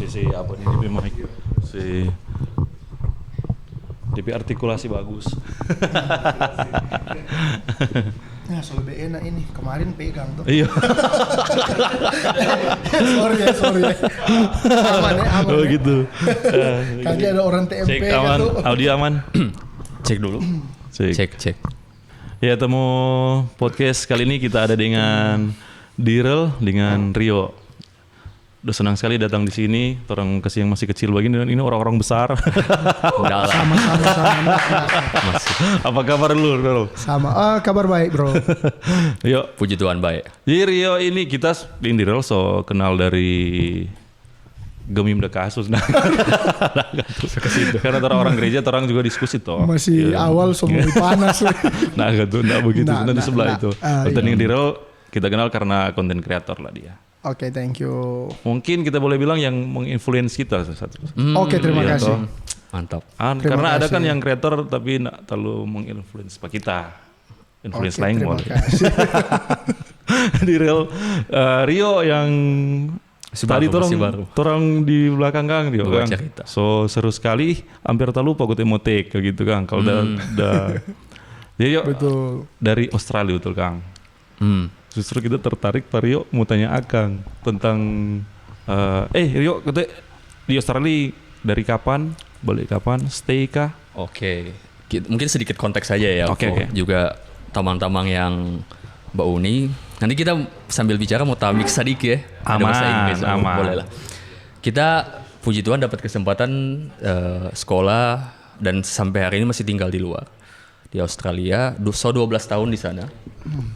si apa nih DP mic si DP artikulasi bagus. Ya so lebih enak ini, kemarin pegang tuh. Iya. sorry. Aman Oh ya. gitu. Kali ada orang TMP Cek aman, tuh. audio aman. Cek dulu. Cek. Ya, temu podcast kali ini kita ada dengan Direl dengan Rio. Udah senang sekali datang di sini. Orang yang masih kecil begini dan ini orang-orang besar. Udah lah. Sama. Apa kabar lu, Bro? Sama. Kabar baik, Bro. Yuk. Puji Tuhan baik. Jadi Rio ini kita di Direl so kenal dari Gemim de kasus nah. Karena orang gereja orang juga diskusi toh. Masih awal semua panas. Nah, gitu, enggak begitu. Nanti sebelah itu. Pertandingan iya. Direl kita kenal karena konten kreator lah dia. Oke, thank you. Mungkin kita boleh bilang yang menginfluence kita satu. Oke, terima Iya, kasih. toh. Mantap. Terima Karena ada kasih. kan yang kreator tapi nak terlalu menginfluence pak kita. Influence Oke, lain terima boleh. kasih. Di Rio yang tadi baru. torang di belakang Kang Rio Dua Kang. cerita. So seru sekali, hampir tak lupa gue emotek kayak gitu Kang. Kalau udah jadi Betul. dari Australia betul Kang. Justru kita tertarik Pak Rio mau tanya Akang tentang Rio kata di Australia dari kapan, balik kapan, stay kah? Oke. Mungkin sedikit konteks saja ya. Oke. Juga tamang-tamang yang Mbak Uni. Nanti kita sambil bicara mau tamik sedikit ya. Ada bahasa Inggris, aman. boleh lah. Kita puji Tuhan dapat kesempatan sekolah dan sampai hari ini masih tinggal di luar. Di Australia, 12 tahun di sana.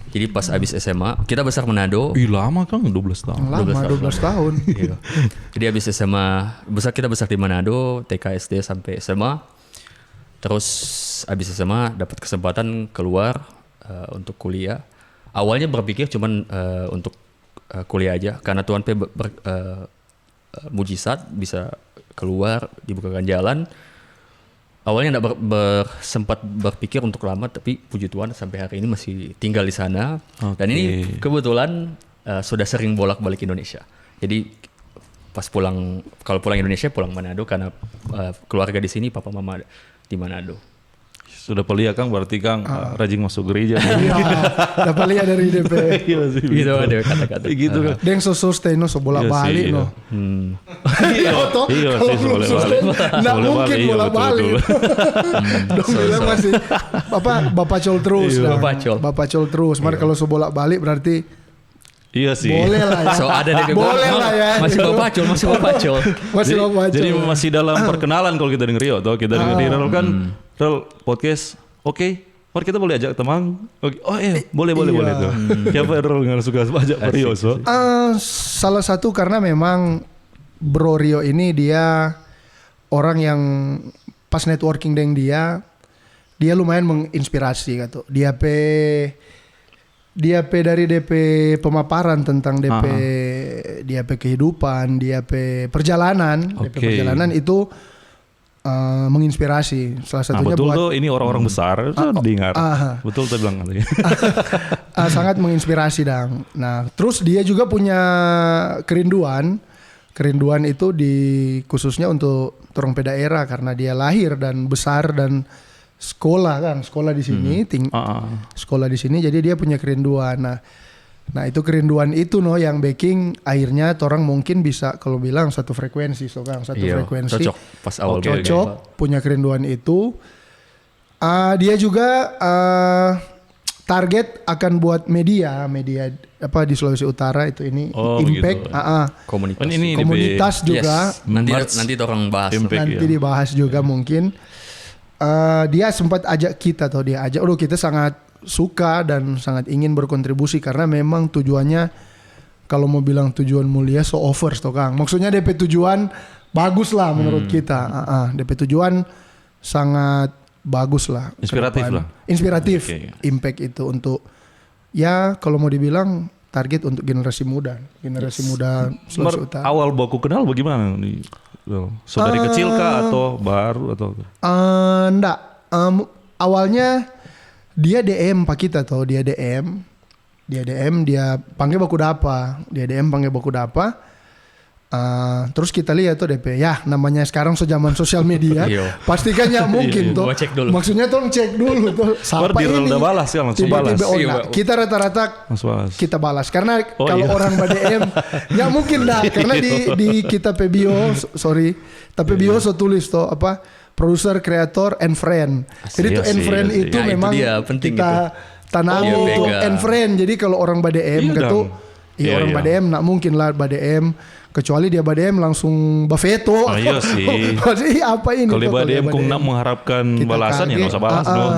Jadi pas habis SMA, kita besar Manado. Ih lama Kang, 12 tahun. Lama, 12 tahun. Iya. Jadi habis SMA, kita besar di Manado, TK, SD sampai SMA. Terus habis SMA dapat kesempatan keluar untuk kuliah. Awalnya berpikir cuman untuk kuliah aja, karena Tuhan mujizat bisa keluar, dibukakan jalan. Awalnya nggak sempat berpikir untuk lama, tapi puji Tuhan sampai hari ini masih tinggal di sana. Dan ini kebetulan sudah sering bolak-balik Indonesia. Jadi pas kalau pulang Indonesia pulang Manado karena keluarga di sini, papa mama di Manado. Sudah pelia Kang, berarti Kang rajin masuk gereja. Iya, dapat lihat dari DP. Iya sih. Gitu ada kata-kata. Gitu kan. Deng so sustain no so bolak-balik no. Iya toh, iya kalau sih belum boleh sustain, nggak mungkin bolak-balik. Dong bilang masih Bapak Col terus. Iya, dah. Bapak Col. Terus. Mari kalau so bolak-balik berarti Iya sih. boleh lah ya. So ada deh. Boleh lah ya. Masih Bapak Col. Masih Bapak Col. Jadi masih dalam perkenalan kalau kita denger Rio toh, kita denger di Rel kan Rel podcast. Oke. Mari kita boleh ajak teman. Oke. Oh iya, boleh tuh. Siapa Rel nggak suka ajak Pak Rio so? Salah satu karena memang Bro Rio ini dia orang yang pas networking dengan dia lumayan menginspirasi gitu. Dia dari DP pemaparan tentang DP kehidupan, DP perjalanan, DP perjalanan itu menginspirasi. Salah satunya betul buat tuh ini orang-orang besar dengar. Betul tuh bilang nanti. sangat menginspirasi dang. Nah, terus dia juga punya kerinduan itu khususnya untuk orang daerah karena dia lahir dan besar dan sekolah di sini, sekolah di sini, jadi dia punya kerinduan. Nah itu kerinduan itu yang baking akhirnya orang mungkin bisa kalau bilang satu frekuensi, frekuensi. Cocok pas awal. Cocok, punya kerinduan itu. Dia juga target akan buat media apa di Sulawesi Utara itu ini impact, komunitas. Komunitas juga. Yes. Nanti orang bahas. Impact, nanti dibahas juga mungkin. Dia sempat ajak kita kita sangat suka dan sangat ingin berkontribusi karena memang tujuannya kalau mau bilang tujuan mulia so offers toh Kang. Maksudnya DP tujuan bagus lah menurut kita. DP tujuan sangat bagus lah. Inspiratif. Okay. Impact itu untuk ya kalau mau dibilang target untuk generasi muda Sulawesi Utara. Awal baku kenal bagaimana nih? So dari kecil kah atau baru atau? Enggak. Awalnya dia DM pak kita tuh, dia panggil baku dapa. Terus kita lihat tuh DP, ya namanya sekarang zaman sosial media, Iya. pastikan ya mungkin tuh. Gua cek dulu. Maksudnya tolong cek dulu tuh. Siapa Baru ini? udah balas ya, langsung balas. Tiba-tiba, Iya, nah, kita rata-rata Langsung balas. kita balas karena Oh, kalau iya. orang BDM ya mungkin dah karena di kita PBio sorry tapi bio so tulis tuh apa producer kreator and friend jadi Iya tuh and sih, friend iya sih. itu Nah, itu memang dia, penting kita tanami Iya, itu pegang. and friend jadi kalau orang BDM Iya gitu dong. iya Iya, orang iya. BDM nak mungkin lah BDM kecuali dia BDM langsung bafeto. Oh, iya sih. Maksudnya apa ini? Kalau tuh, BDM kung BDM? nak mengharapkan Kita balasan ya kaget, nggak usah balas dong.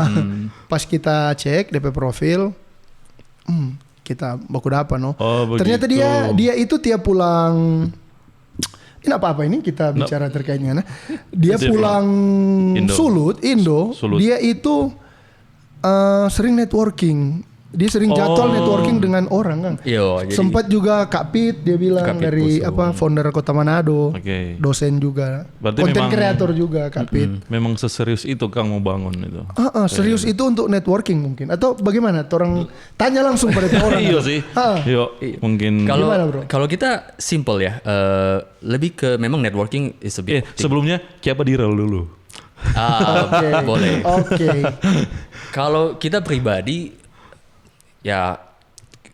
Pas kita cek DP profil, kita baku dapat no. Oh, begitu. Ternyata dia itu tiap pulang. Ini apa ini kita bicara terkaitnya. Nah. Dia Itu pulang Indo. Indo. Sulut. Dia itu sering networking. Dia sering jadwal networking dengan orang kan. Iya, jadi- Sempat juga Kak Pit dia bilang Kak Pit dari Pusung. apa founder Kota Manado. Oke. Dosen juga. Berarti Konten memang- kreator juga Kak Pit. Memang seserius itu Kang mau bangun itu. Serius itu untuk networking mungkin atau bagaimana? Orang tanya langsung pada orang. Iya sih. Yuk, mungkin. Kalau Gimana, bro? kalau kita simple ya, lebih ke memang networking is a big thing. Sebelumnya siapa direl dulu? Boleh. Oke. Kalau kita pribadi, ya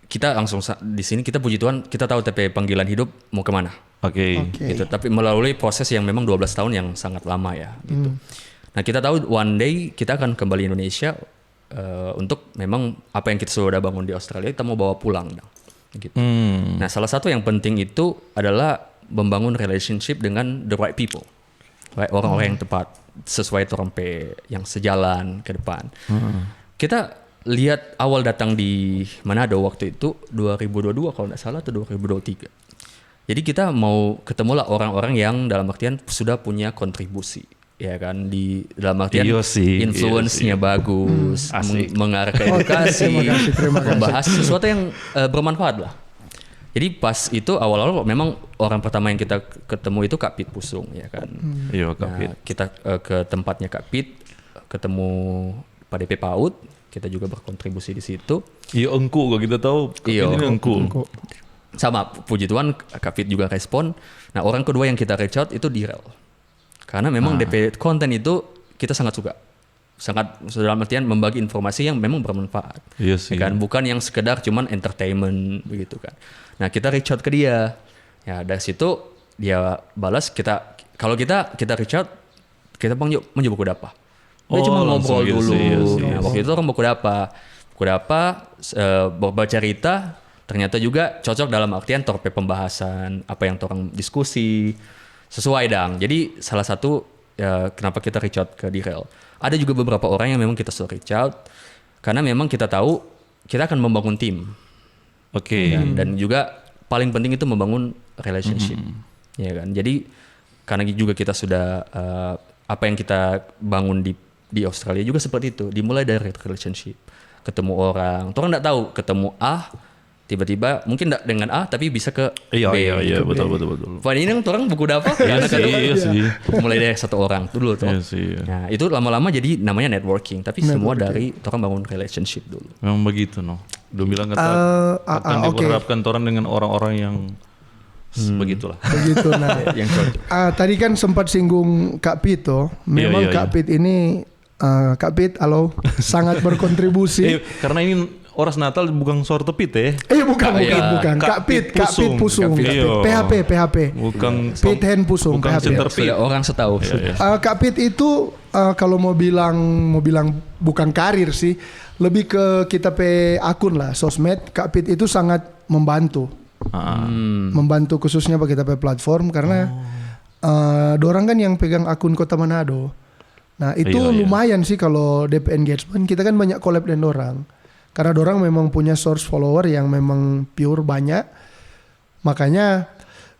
kita langsung di sini kita puji Tuhan kita tahu TP panggilan hidup mau kemana. Oke. Oke. Gitu. Tapi melalui proses yang memang 12 tahun yang sangat lama ya. Gitu. Nah kita tahu one day kita akan kembali Indonesia untuk memang apa yang kita sudah bangun di Australia kita mau bawa pulang. Gitu. Nah salah satu yang penting itu adalah membangun relationship dengan the right people. Right? Orang-orang yang tepat sesuai torompe yang sejalan ke depan. Kita lihat awal datang di Manado waktu itu 2022 kalau nggak salah atau 2023. Jadi kita mau ketemu lah orang-orang yang dalam artian sudah punya kontribusi, ya kan di dalam artian Iya sih, influence-nya iya sih. bagus, Asik. mengarah ke edukasi, terima kasih. membahas sesuatu yang bermanfaat lah. Jadi pas itu awal-awal memang orang pertama yang kita ketemu itu Kak Pit Pusung, ya kan. Iya, Kak Pit. Nah, kita ke tempatnya Kak Pit, ketemu Pak DP PAUD, kita juga berkontribusi di situ. Iya engku kok kita tahu. Iya. Ini engku. Sama puji Tuhan Kak Fit juga respon. Nah orang kedua yang kita reach out itu Direl. Karena memang DP konten itu kita sangat suka. Sangat dalam artian membagi informasi yang memang bermanfaat. Iya sih. Ya kan? Bukan yang sekedar cuman entertainment begitu kan. Nah kita reach out ke dia. Ya dari situ dia balas kalau kita reach out kita panggil buku dapa. Dia cuma ngobrol langsung gitu dulu. sih, iya sih, Nah, iya waktu sih. itu orang buku dapa baca cerita ternyata juga cocok dalam artian torpe pembahasan apa yang orang diskusi sesuai dang. Jadi salah satu ya, kenapa kita reach out ke Direl. Ada juga beberapa orang yang memang kita sudah reach out karena memang kita tahu kita akan membangun tim. Oke. Dan juga paling penting itu membangun relationship. Ya kan. Jadi karena juga kita sudah apa yang kita bangun di Australia juga seperti itu. Dimulai dari relationship. Ketemu orang. Orang enggak tahu ketemu A tiba-tiba mungkin enggak dengan A tapi bisa ke Iya, B. iya, gitu. betul. Padahal ini orang buku dapat Iya sih, iya sih. mulai dari satu orang dulu tuh. Iya sih. Nah, itu lama-lama jadi namanya networking, tapi semua dari orang bangun relationship dulu. Memang begitu no. Udah bilang kata akan oke. diperhadapkan orang dengan orang-orang yang begitulah. Begitu nah. Yang cocok. Tadi kan sempat singgung Kak Pit tuh. Memang Iya, Kak Pit ini Kak Pit halo sangat berkontribusi. Karena ini Oras Natal bukan suara tepit ya. Bukan. Kak Pit Pusung. Iya. PHP. Bukan Pit Hand Pusung. bukan PHP. centerpit. Sudah orang setahu. Kak Pit itu kalau mau bilang bukan karir sih, lebih ke kita pe akun lah sosmed. Kak Pit itu sangat membantu, membantu khususnya bagi kita pe platform karena dorang kan yang pegang akun Kota Manado. Nah itu Iya. lumayan sih kalau DP engagement kita kan banyak collab dengan dorang. Karena dorang memang punya source follower yang memang pure banyak. Makanya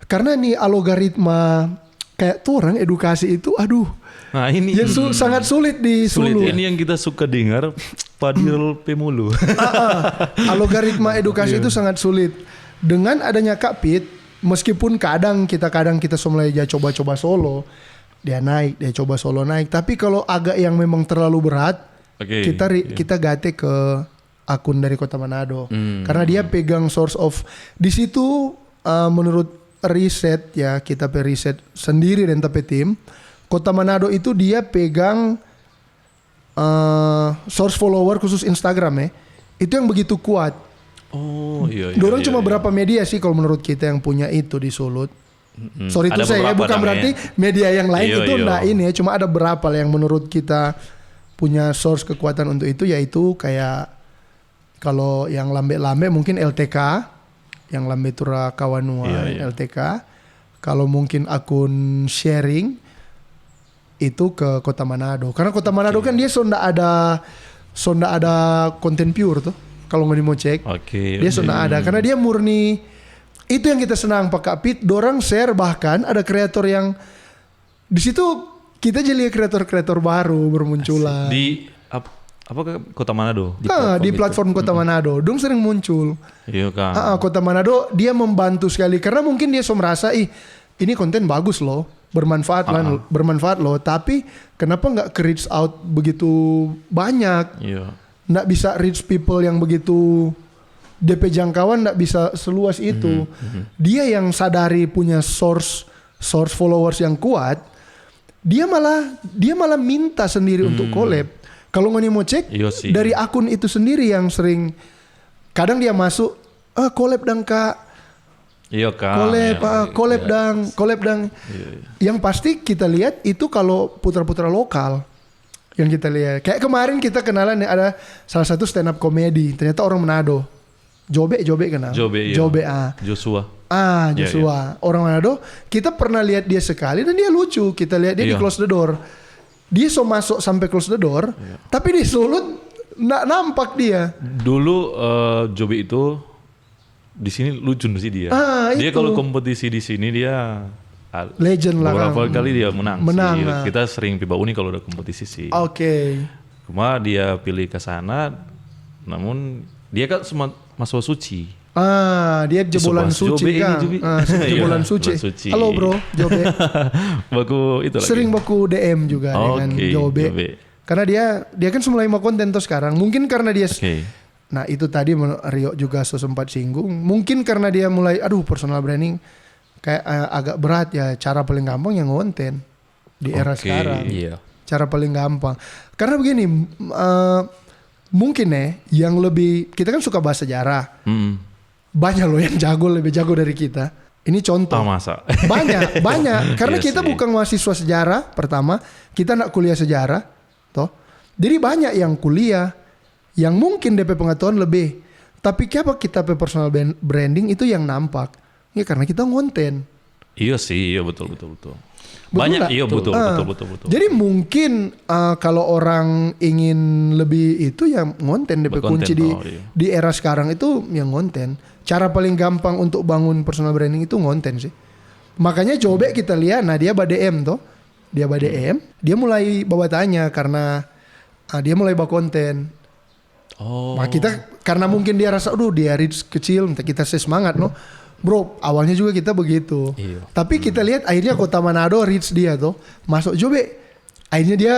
karena nih algoritma kayak tuh orang edukasi itu aduh Nah ini ya sangat sulit di sulit. Sulu. Ini yang kita suka dengar Padil Pemulu. Algoritma edukasi itu sangat sulit. Dengan adanya Kak Pit, meskipun kadang kita mulai aja coba-coba solo, dia coba solo naik. Tapi kalau agak yang memang terlalu berat, Oke. kita gate ke akun dari Kota Manado. Karena dia pegang source of di situ menurut riset ya, kita riset sendiri dan tapi tim. Kota Manado itu dia pegang source follower khusus Instagram ya. Itu yang begitu kuat. Oh iya. Dorang cuma berapa media sih kalau menurut kita yang punya itu di Sulut. Sorry itu Ada saya beberapa bukan berarti media yang lain itu enggak ini ya. Cuma ada berapa yang menurut kita punya source kekuatan untuk itu, yaitu kayak kalau yang lambe-lambe mungkin LTK, yang Lambe Tura Kawanua LTK. Kalau mungkin akun sharing itu ke Kota Manado. Karena Kota Manado kan dia sonda ada konten pure tuh. Kalau nggak mau cek, dia sonda ada. Karena dia murni. Itu yang kita senang Pak Kapit. Dorang share, bahkan ada kreator yang di situ kita jadi kreator-kreator baru bermunculan. Di apa Kota Manado? Di platform Kota Manado, dong sering muncul. Iya kan. Kota Manado dia membantu sekali karena mungkin dia merasa ini konten bagus loh, bermanfaat loh. Tapi kenapa nggak reach out begitu banyak? Iya. Nggak bisa reach people yang begitu DP jangkauan, nggak bisa seluas itu. Dia yang sadari punya source followers yang kuat, dia malah minta sendiri untuk collab. Kalau nggak mau cek dari akun itu sendiri yang sering kadang dia masuk collab dang kak, iya kan, collab dang. Yang pasti kita lihat itu kalau putra-putra lokal yang kita lihat. Kayak kemarin kita kenalan ada salah satu stand up komedi, ternyata orang Manado, Jobe kenal. Jobe Joshua. Joshua orang Manado. Kita pernah lihat dia sekali dan dia lucu. Kita lihat dia di Close the Door. Dia masuk sampai Close the Door, tapi di Sulut nggak nampak dia. Dulu Jobe itu di sini lucu sih dia. Dia kalau kompetisi di sini dia legend lah. Beberapa kali dia menang. Sih. Nah. Kita sering piba uni kalau ada kompetisi sih. Oke. Cuma dia pilih ke sana, namun dia kan masuk suci. Dia jebolan suci kan. Jebolan suci. Halo bro, Jobe. Baku itu lagi. Sering baku DM juga dengan Jobe. Karena dia kan mulai mau konten tuh sekarang. Mungkin karena dia Nah, itu tadi Rio juga sempat singgung. Mungkin karena dia mulai personal branding kayak agak berat ya. Cara paling gampang yang konten di era sekarang. Cara paling gampang. Karena begini, mungkin yang lebih, kita kan suka bahas sejarah. Banyak loh yang lebih jago dari kita. Ini contoh. Masa? Banyak. Karena kita bukan mahasiswa sejarah, pertama. Kita nak kuliah sejarah. Toh. Jadi banyak yang kuliah, yang mungkin DP pengetahuan lebih. Tapi kenapa kita personal branding itu yang nampak? Ya karena kita ngonten. Iya sih, betul. Banyak, betul. Jadi mungkin kalau orang ingin lebih itu yang ngonten, DP kunci di era sekarang itu yang ngonten. Cara paling gampang untuk bangun personal branding itu ngonten sih. Makanya Jobe kita lihat, dia BDM toh. Dia BDM, dia mulai bawa tanya karena dia mulai bawa konten. Nah kita karena mungkin dia rasa dia reach kecil, kita semangat no. Bro, awalnya juga kita begitu. Tapi kita lihat akhirnya Kota Manado reach dia tuh. Masuk Jobe. Akhirnya dia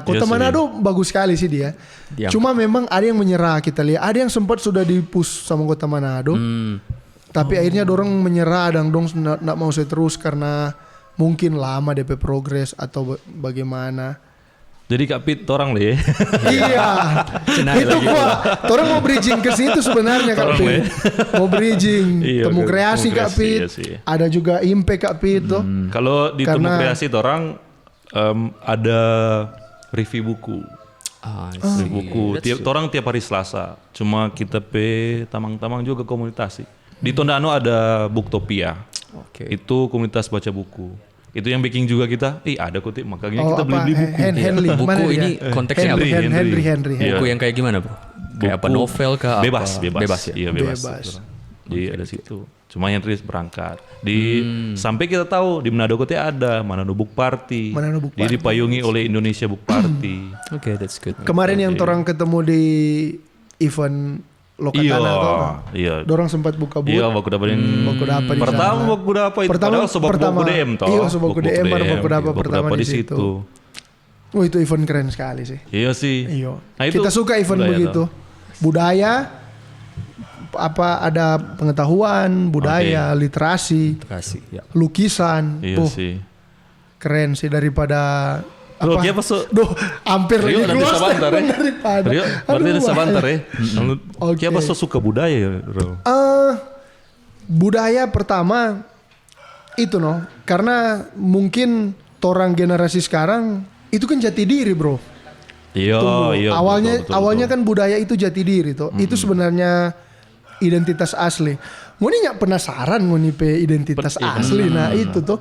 Kota Manado bagus sekali sih dia. Cuma memang ada yang menyerah kita lihat. Ada yang sempat sudah dipush sama Kota Manado. Tapi akhirnya dorong menyerah dan dong enggak mau terus karena mungkin lama DP progress atau bagaimana. Jadi Kak Pit orang deh. Iya. Itu orang mau bridging ke situ sebenarnya Kak Pit. Mau bridging Temu Kreasi Kak Pit. Ada juga Impact Kak Pit tuh. Kalau di Temu Kreasi orang ada review buku. Orang tiap hari Selasa. Cuma kita tamang-tamang juga komunitas sih. Di Tondano ada Booktopia. Itu komunitas baca buku. Itu yang bikin juga kita, ada kutip, makanya kita beli buku. Henry. Buku ini konteksnya apa? Henry. Buku yang kayak gimana bro? Kayak apa, novel kah? Bebas ya? Iya bebas. Jadi ada situ. Cuma Henry berangkat. Sampai kita tahu di Manado Kote ada Manado Book Party. Dia dipayungi oleh Indonesia Book Party. That's good. Kemarin yang orang ketemu di event Lokatana dorang sempat buka booth. Baku dapatin. Pertama baku dapat. Padahal baku DM toh. Iya, baku DM baku dapat pertama di situ. Itu event keren sekali sih. Iya sih. Iya. Nah, kita suka event begitu. Budaya ada pengetahuan, budaya, literasi, ya. lukisan. Iya sih. Keren sih daripada Bro, dia masuk. Duh, hampir Rio lagi nanti keluar sabantar ya. daripada. Rio, berarti ada sabantar ya. Oke. Dia masuk suka budaya ya, Bro. Budaya pertama itu karena mungkin orang generasi sekarang itu kan jati diri, Bro. Iya, iya. Awalnya kan budaya itu jati diri tuh. Itu sebenarnya identitas asli. Ngoni nggak penasaran ngoni pe identitas asli. Nah itu tuh.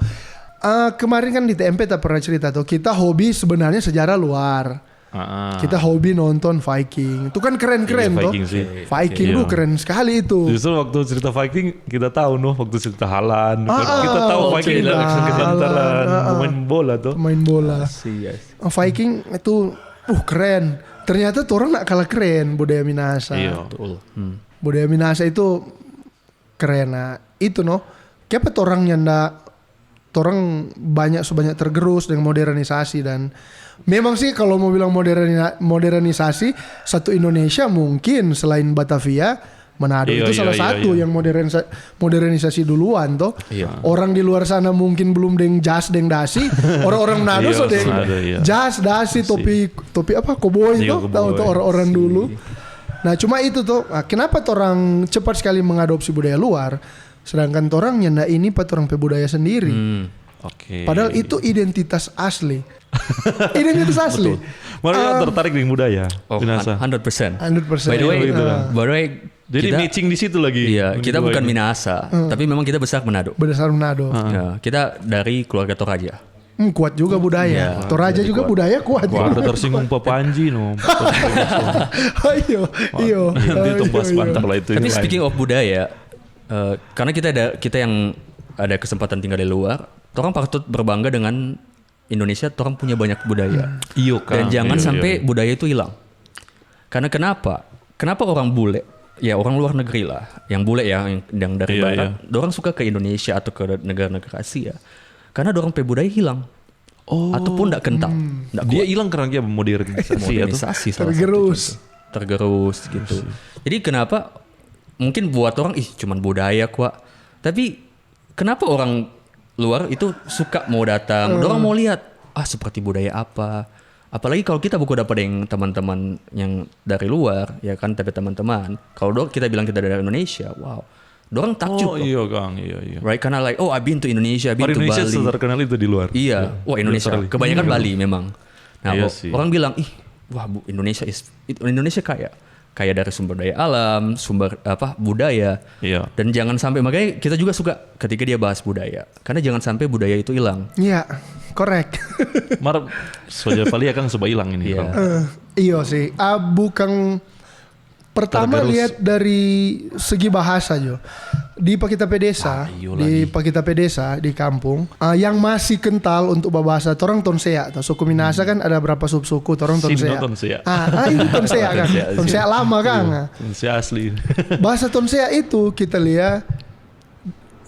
Kemarin kan di TMP tak pernah cerita tuh. Kita hobi sebenarnya sejarah luar. Kita hobi nonton Viking. Itu kan keren-keren tuh. Viking tuh keren sekali itu. Justru waktu cerita Viking kita tahu waktu cerita Haaland. Kita tahu Viking kejantaran pemain bola tuh. Main bola. Viking itu keren. Ternyata tuh orang gak kalah keren budaya Minahasa. Iya. Budaya Minahasa itu keren. Nah itu kenapa tuh orang nyanda orang sebanyak tergerus dengan modernisasi. Dan memang sih kalau mau bilang modernisasi satu Indonesia mungkin selain Batavia, Manado itu salah satu yang modernisasi duluan toh. Orang di luar sana mungkin belum deng jas deng dasi, orang Manado so deng jas dasi topi apa koboi toh, tahu tuh orang-orang dulu. Nah cuma itu tuh kenapa orang cepat sekali mengadopsi budaya luar, sedangkan orang nyanda ini orang budaya sendiri. Padahal itu identitas asli. Identitas asli. Malah tertarik dengan budaya. 100%. By the way, jadi matching di situ lagi. Iya, kita bukan Minahasa, tapi memang kita besar Manado. Besar Manado. Ya, kita dari keluarga Toraja. Kuat juga budaya. Toraja juga kuat. Budaya kuat. Ada tersinggung Papanji Iya. Itu pas bantar lah itu. Tapi speaking of budaya, karena kita yang ada kesempatan tinggal di luar, orang patut berbangga dengan Indonesia. Orang punya banyak budaya. Dan jangan sampai budaya itu hilang. Karena kenapa orang bule, ya orang luar negeri lah, yang bule yang dari barat, orang suka ke Indonesia atau ke negara-negara Asia, karena orang pe budaya hilang. Ataupun tidak kental. Dia hilang karena dia modernisasi tergerus gitu. Jadi kenapa mungkin buat orang cuman budaya kuat, tapi kenapa orang luar itu suka mau datang, orang mau lihat seperti budaya apa. Apalagi kalau kita buku dapat yang teman-teman yang dari luar, ya kan, tapi teman-teman. Kalau kita bilang kita dari Indonesia, wow, dorang takjub. Iya Kang, iya. Right, karena like, I've been to Indonesia, I've been to Bali. Indonesia terkenal itu di luar. Iya, Indonesia. Kebanyakan Bali memang. Nah, orang bilang, Indonesia kaya dari sumber daya alam, sumber budaya. Iya. Dan jangan sampai, makanya kita juga suka ketika dia bahas budaya. Karena jangan sampai budaya itu hilang. Iya, correct. Mar soja paling akan coba hilang ini. Iya sih. Bukan pertama lihat dari segi bahasa jo. Di Pakita Pedesa, di kampung, yang masih kental untuk bahasa orang Tonsea. Suku Minahasa kan ada berapa subsuku, orang Tonsea. Itu Tonsea kan. Tonsea lama kan. Tonsea asli. Bahasa Tonsea itu kita lihat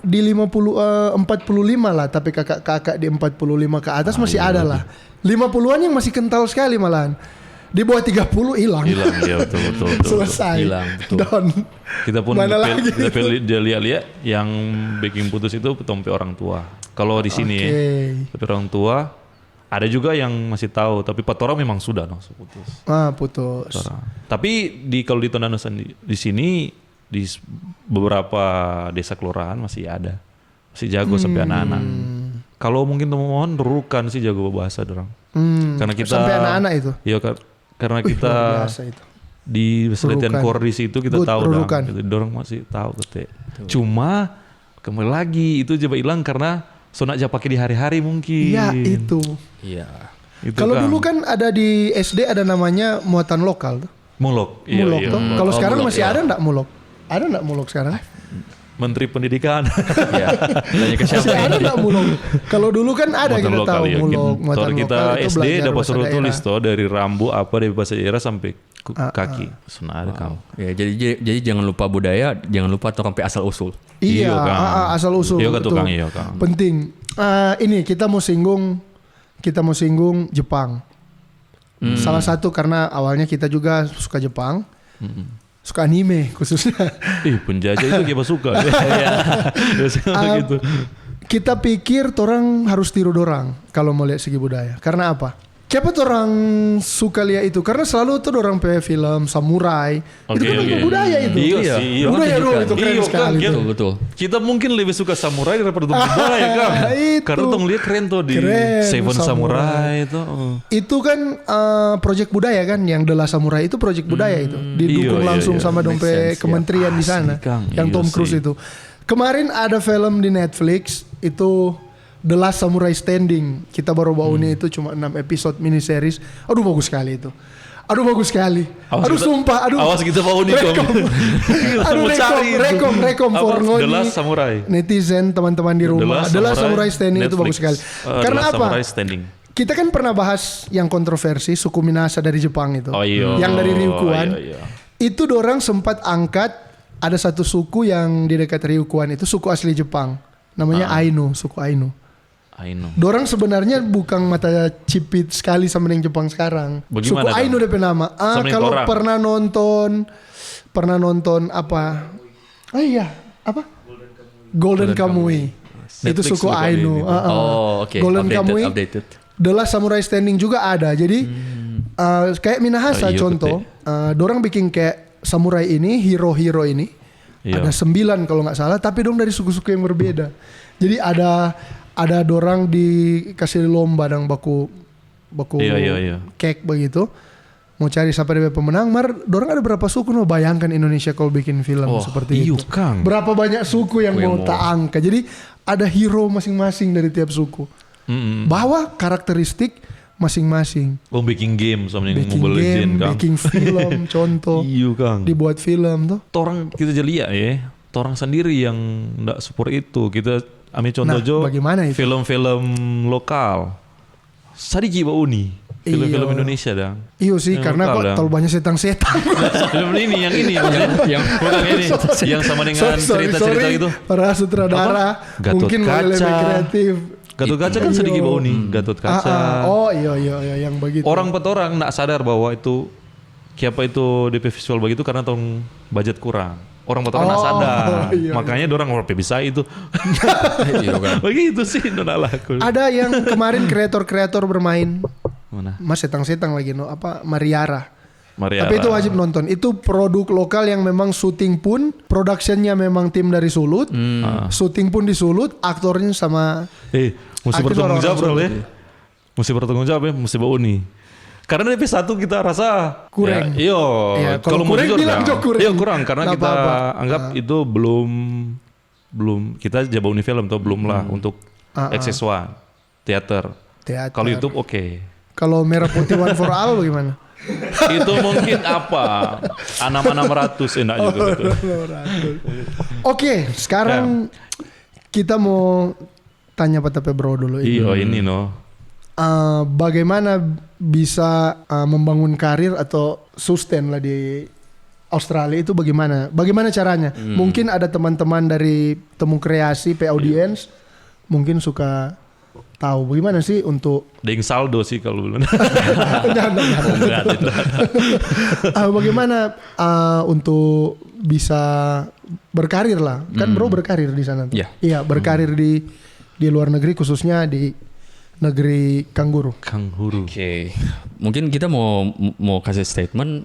di 45 lah, tapi kakak-kakak di 45 ke atas masih ada lah. 50-an yang masih kental sekali malahan. Di bawah 30 hilang. Ya betul. Selesai. Hilang betul. Don. Kita pun dia lihat yang bikin putus itu tompe orang tua. Kalau di sini tapi orang tua ada juga yang masih tahu, tapi orang memang sudah putus. Putus. Tapi kalau di Tondanusan di sini di beberapa desa kelurahan masih ada. Masih jago sampai anak-anak. Kalau mungkin teman-teman Rurukan sih jago bahasa dorang. Karena kita sampai anak-anak itu. Iya karena kita di Selatian Kordis itu kita tahu dorang masih tahu Cuma kembali lagi itu coba hilang karena sonak aja pakai di hari-hari mungkin. Iya itu. Iya. Kalau dulu kan ada di SD ada namanya muatan lokal. Mulok. Mulok tuh. Kalau sekarang masih ada enggak mulok? Ada enggak mulok sekarang? Menteri Pendidikan. Iya. Tanya ke siapa? Masih ada enggak mulok? Kalau dulu kan ada muatan kita lokal, tahu mulok, muatan lokal. Kita SD dapat suruh tulis dari rambu dari bahasa daerah sampai kaki. Sunnah ada kamu. Ya, jadi jangan lupa budaya, jangan lupa sampai asal usul. Iya, asal usul. Iya Kang. Penting. Ini kita mau singgung Jepang. Salah satu karena awalnya kita juga suka Jepang. suka anime khususnya. Penjajah itu kita suka. Biasanya gitu. Kita pikir orang harus tiru dorang kalau mau lihat segi budaya. Karena apa? Kenapa orang suka lihat itu? Karena selalu tuh orang pe film samurai. Itu kan budaya itu. Iya sih. Budaya itu keren sekali. Betul. Kita mungkin lebih suka samurai daripada budaya kan. Karena tuh lihat keren tuh di Seven Samurai itu. Itu kan proyek budaya kan, yang The Last Samurai itu proyek budaya itu. Didukung langsung sama dompe kementerian di sana. Yang Tom Cruise itu. Kemarin ada film di Netflix itu The Last Samurai Standing. Kita baru bawa ini itu cuma 6 episode miniseries. Aduh bagus sekali itu. Aduh bagus sekali. Sumpah. Awas kita bawa ini Aduh rekom for The Last Samurai. Netizen teman-teman di rumah. The Last Samurai Standing itu bagus sekali. Karena apa? Kita kan pernah bahas yang kontroversi suku Minasa dari Jepang itu. Yang dari Ryukyuan. Itu dorang sempat angkat ada satu suku yang di dekat Ryukyuan itu suku asli Jepang. Namanya Ainu, suku Ainu. Dorang sebenarnya bukan mata cipit sekali sama yang Jepang sekarang. Bagaimana suku Ainu DP nama. Kalau pernah nonton apa? Apa? Golden Kamuy. Itu suku Ainu. Golden Kamuy. The Last Samurai Standing juga ada. Jadi kayak Minahasa contoh. Dorang bikin kayak samurai ini, hero-hero ini. Ada 9 kalau nggak salah, tapi dong dari suku-suku yang berbeda. Jadi ada dorang dikasih lomba dong baku cake begitu. Mau cari siapa dia pemenang, dorang ada berapa suku? Bayangkan Indonesia kalau bikin film seperti itu. Kang. Berapa banyak suku yang mau tak angka. Jadi ada hero masing-masing dari tiap suku. Bawa karakteristik masing-masing. Bikin game sama yang Mobile Legends kan. Bikin film contoh. Kang. Dibuat film tuh. Orang kita jadi ya. Orang sendiri yang nggak support itu. Kita ambil contoh bagaimana itu? Film-film lokal. Sadiki Ba Uni. Film-film Indonesia dong. Iya sih, karena kok terlalu banyak setan-setan. Film ini yang bukan ini yang sama dengan cerita-cerita gitu. Para sutradara mungkin lebih kreatif. Gatot Kaca kan sedikit bau nih, Gatot Kaca. Iya yang begitu. Orang nak sadar bahwa itu siapa itu DP visual begitu karena tong budget kurang. Orang nak sadar. Makanya dorang bisa itu. Begitu sih nona laku. Ada yang kemarin kreator bermain. Mana? Mas setang-setang lagi Mariara. Tapi itu wajib nonton. Itu produk lokal yang memang syuting pun productionnya memang tim dari Sulut. Syuting pun di Sulut, aktornya sama. Mesti bertanggung jawab bro ya. Mesti bertanggung jawab ya, mesti Ba Uni. Karena DP1 kita rasa kurang. Kalau mau jujur kurang karena kita anggap itu belum kita Ba Uni film tuh belum lah untuk XS1 teater. Kalau YouTube oke. Kalau Merah Putih One for All bagaimana? Itu mungkin apa? 600 enak juga betul. Oke, sekarang kita mau tanya Pak Tepe Bro dulu. Ini bagaimana bisa membangun karir atau sustain lah di Australia itu bagaimana? Bagaimana caranya? Mungkin ada teman-teman dari Temu Kreasi, Audience mungkin suka tahu bagaimana sih untuk ding saldo sih kalau belum. Bagaimana untuk bisa berkarir lah. Kan Bro berkarir di sana. Iya, berkarir di luar negeri khususnya di negeri kanguru. Oke. Mungkin kita mau kasih statement,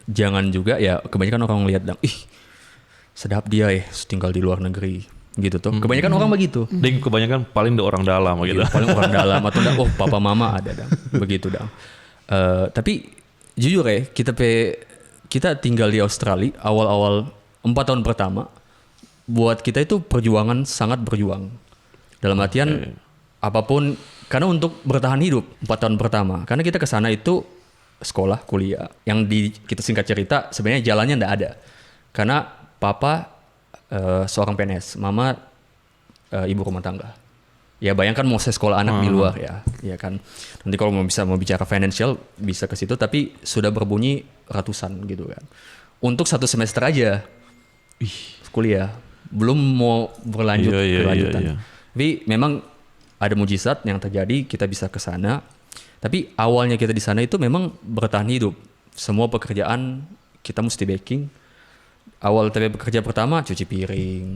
jangan juga ya kebanyakan orang lihat sedap dia tinggal di luar negeri. Gitu tuh. Kebanyakan orang begitu. Dan kebanyakan paling orang dalam gitu. Paling orang dalam atau papa mama ada dong. Begitu dong. Tapi jujur ya, kita tinggal di Australia awal-awal 4 tahun pertama, buat kita itu perjuangan, sangat berjuang. Dalam artian apapun, karena untuk bertahan hidup 4 tahun pertama. Karena kita ke sana itu sekolah, kuliah. Yang kita singkat cerita sebenarnya jalannya enggak ada. Karena papa seorang PNS, mama ibu rumah tangga. Ya bayangkan mau sekolah anak di luar ya kan. Nanti kalau mau bicara financial bisa ke situ, tapi sudah berbunyi ratusan gitu kan. Untuk 1 semester aja kuliah, belum mau berlanjut kelanjutan. Tapi memang ada mujizat yang terjadi, kita bisa ke sana. Tapi awalnya kita di sana itu memang bertahan hidup. Semua pekerjaan kita mesti baking. awal tapi bekerja pertama cuci piring,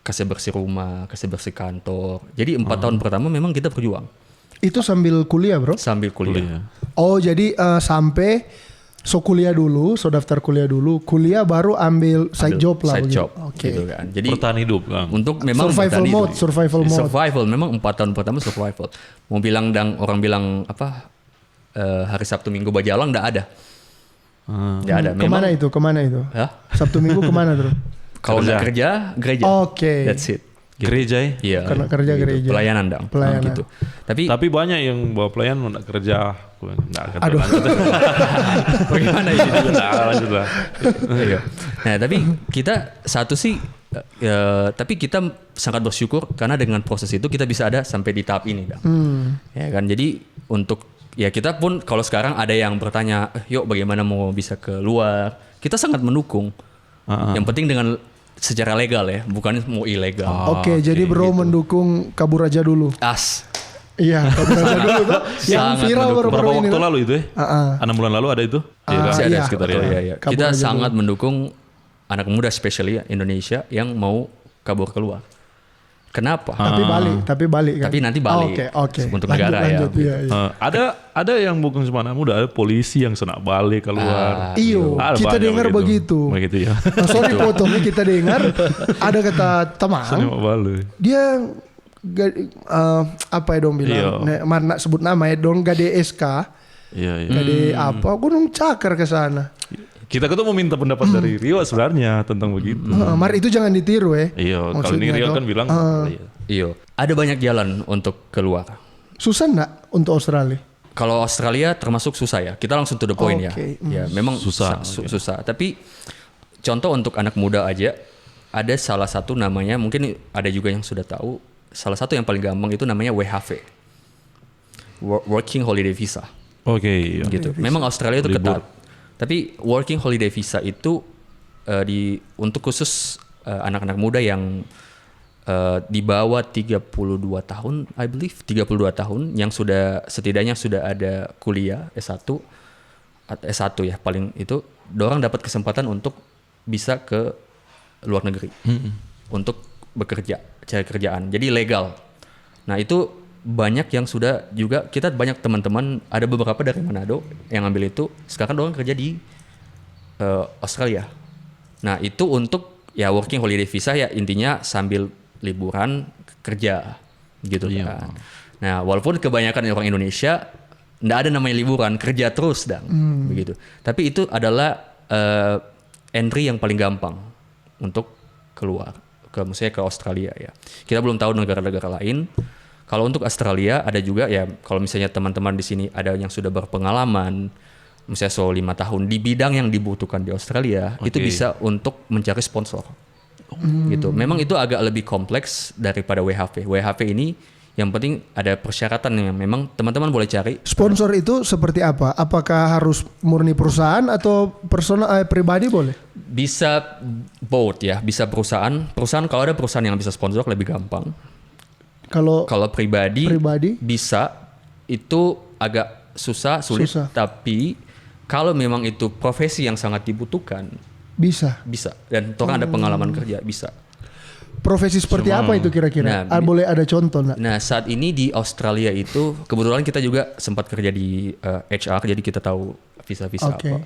kasih bersih rumah, kasih bersih kantor. Jadi 4 tahun pertama memang kita berjuang Itu sambil kuliah bro? sambil kuliah. Oh jadi sampai kuliah dulu, daftar kuliah dulu, kuliah baru ambil side job lah. Side begitu. job, Oke. gitu kan. Jadi Bertahan hidup Kang. untuk memang Survival bertahan mode, hidup. survival mode. Memang 4 tahun pertama survival. Mau bilang orang bilang apa? Hari Sabtu Minggu bajalang nggak ada. Nggak ada. Kemana itu? Kemana itu? Hah? Sabtu Minggu kemana bro? Kalau nggak kerja, gereja. Oke. That's it. Gereja ya. Iya. Karena kerja gitu. gereja. Pelayanan dong. Pelayanan. Gitu. Tapi Tapi banyak yang bawa pelayan nggak kerja. Nggak akan Aduh. bagaimana ini? Nggak lanjut lah. Iya. Nah, tapi kita satu sih tapi kita sangat bersyukur karena dengan proses itu kita bisa ada sampai di tahap ini, Dang. Ya kan. Jadi untuk ya kita pun kalau sekarang ada yang bertanya, yuk bagaimana mau bisa keluar? Kita sangat mendukung. Yang penting dengan secara legal ya, bukan mau ilegal. Oke, jadi bro mendukung kabur aja dulu. As. Iya, kabur aja dulu tuh. Yang Sangat viral mendukung. baru-baru Berapa ini. waktu tuh. lalu itu ya? 6 bulan lalu ada itu? Iya, Masih ada iya, sekitar betul. itu. Iya. Kabur Kita aja sangat mendukung anak muda especially Indonesia yang mau kabur keluar. Kenapa? Tapi balik kan. Tapi nanti balik. Oke. Untuk Lanjut, negara lanjut, ya. iya. ada yang bukan cuma anak muda, ada polisi yang senak balik keluar. Iyo, Ada kita banyak dengar begitu. Begitu ya. Sorry potongnya kita dengar ada kata teman Senak balik. dia apa ya dong bilang Iya. mana sebut nama ya dong gade SK Iya, iya. gade apa gunung cakar ke sana. Kita tuh mau minta pendapat dari Rio sebenarnya tentang begitu. Mar itu jangan ditiru ya. Iya, kalau ini Maksudnya Rio tuh, kan bilang iya. Iya. Ada banyak jalan untuk keluar. susah nggak untuk Australia? Kalau Australia termasuk susah ya. Kita langsung to the point ya. Oke, Ya, memang Susah, susah. Tapi contoh untuk anak muda aja ada salah satu namanya mungkin ada juga yang sudah tahu. Salah satu yang paling gampang itu namanya WHV. Working Holiday Visa. Oke, iya. Gitu. Memang Australia itu Libur. ketat. Tapi Working Holiday Visa itu untuk khusus anak-anak muda yang di bawah 32 tahun, I believe 32 tahun yang sudah setidaknya sudah ada kuliah S1 ya paling itu dorang dapat kesempatan untuk bisa ke luar negeri untuk bekerja, cari kerjaan. Jadi legal. Nah, itu banyak yang sudah juga kita banyak teman-teman ada beberapa dari Manado yang ambil itu sekarang dorang kerja di Australia. Nah, itu untuk ya working holiday visa ya intinya sambil liburan kerja gitu kan. Nah, walaupun kebanyakan orang Indonesia nggak ada namanya liburan, kerja terus begitu. Tapi itu adalah entry yang paling gampang untuk keluar misalnya ke Australia ya. Kita belum tahu negara-negara lain. Kalau untuk Australia ada juga ya kalau misalnya teman-teman di sini ada yang sudah berpengalaman misalnya 5 tahun di bidang yang dibutuhkan di Australia itu bisa untuk mencari sponsor. Gitu. Memang itu agak lebih kompleks daripada WHV. WHV ini yang penting ada persyaratan yang memang teman-teman boleh cari. Sponsor itu seperti apa? Apakah harus murni perusahaan atau personal pribadi boleh? Bisa both ya, bisa perusahaan. Perusahaan kalau ada perusahaan yang bisa sponsor lebih gampang. Kalau Pribadi bisa, itu agak sulit. Susah. Tapi kalau memang itu profesi yang sangat dibutuhkan, bisa. dan orang ada pengalaman kerja bisa. Profesi seperti apa itu kira-kira? Nah, Boleh ada contoh nggak? Nah, saat ini di Australia itu kebetulan kita juga sempat kerja di HR, jadi kita tahu visa-visa Oke. apa.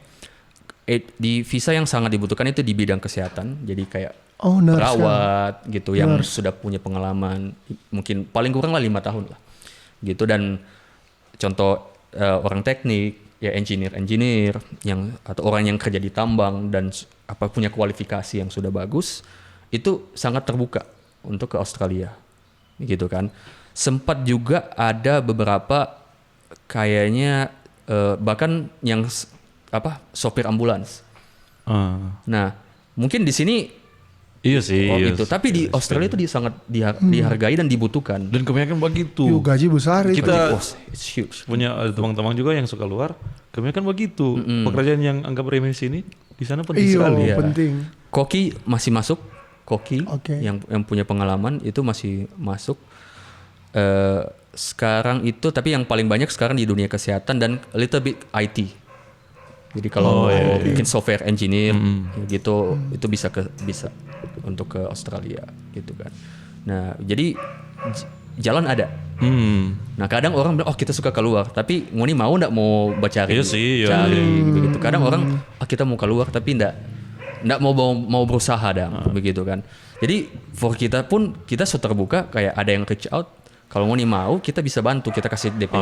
Di visa yang sangat dibutuhkan itu di bidang kesehatan, jadi kayak Nurse perawat gitu yang sudah punya pengalaman mungkin paling kurang lah 5 tahun lah gitu. Dan contoh orang teknik ya engineer yang atau orang yang kerja di tambang dan punya kualifikasi yang sudah bagus itu sangat terbuka untuk ke Australia gitu kan. Sempat juga ada beberapa kayaknya bahkan yang sopir ambulans. Nah mungkin di sini Iya sih. gitu. Tapi di Australia itu sangat dihargai dan dibutuhkan. Dan kebanyakan begitu. Yuk, gaji besar itu. Kita It's huge. punya teman-teman juga yang suka luar, kebanyakan begitu. Pekerjaan yang anggap remeh sini di sana penting sekali. Iya. Penting. Koki masih masuk. Koki Oke. yang punya pengalaman itu masih masuk. Sekarang itu tapi yang paling banyak sekarang di dunia kesehatan dan a little bit IT. Jadi kalau bikin software engineer gitu itu bisa untuk ke Australia gitu kan. Nah, jadi jalan ada. Nah, kadang orang bilang kita suka keluar, tapi ngoni mau ndak mau cari Iya sih, iya. cari gitu. Kadang orang kita mau keluar tapi ndak mau berusaha begitu kan. Jadi for kita pun kita so terbuka kayak ada yang reach out. Kalau ngoni mau kita bisa bantu, kita kasih DP,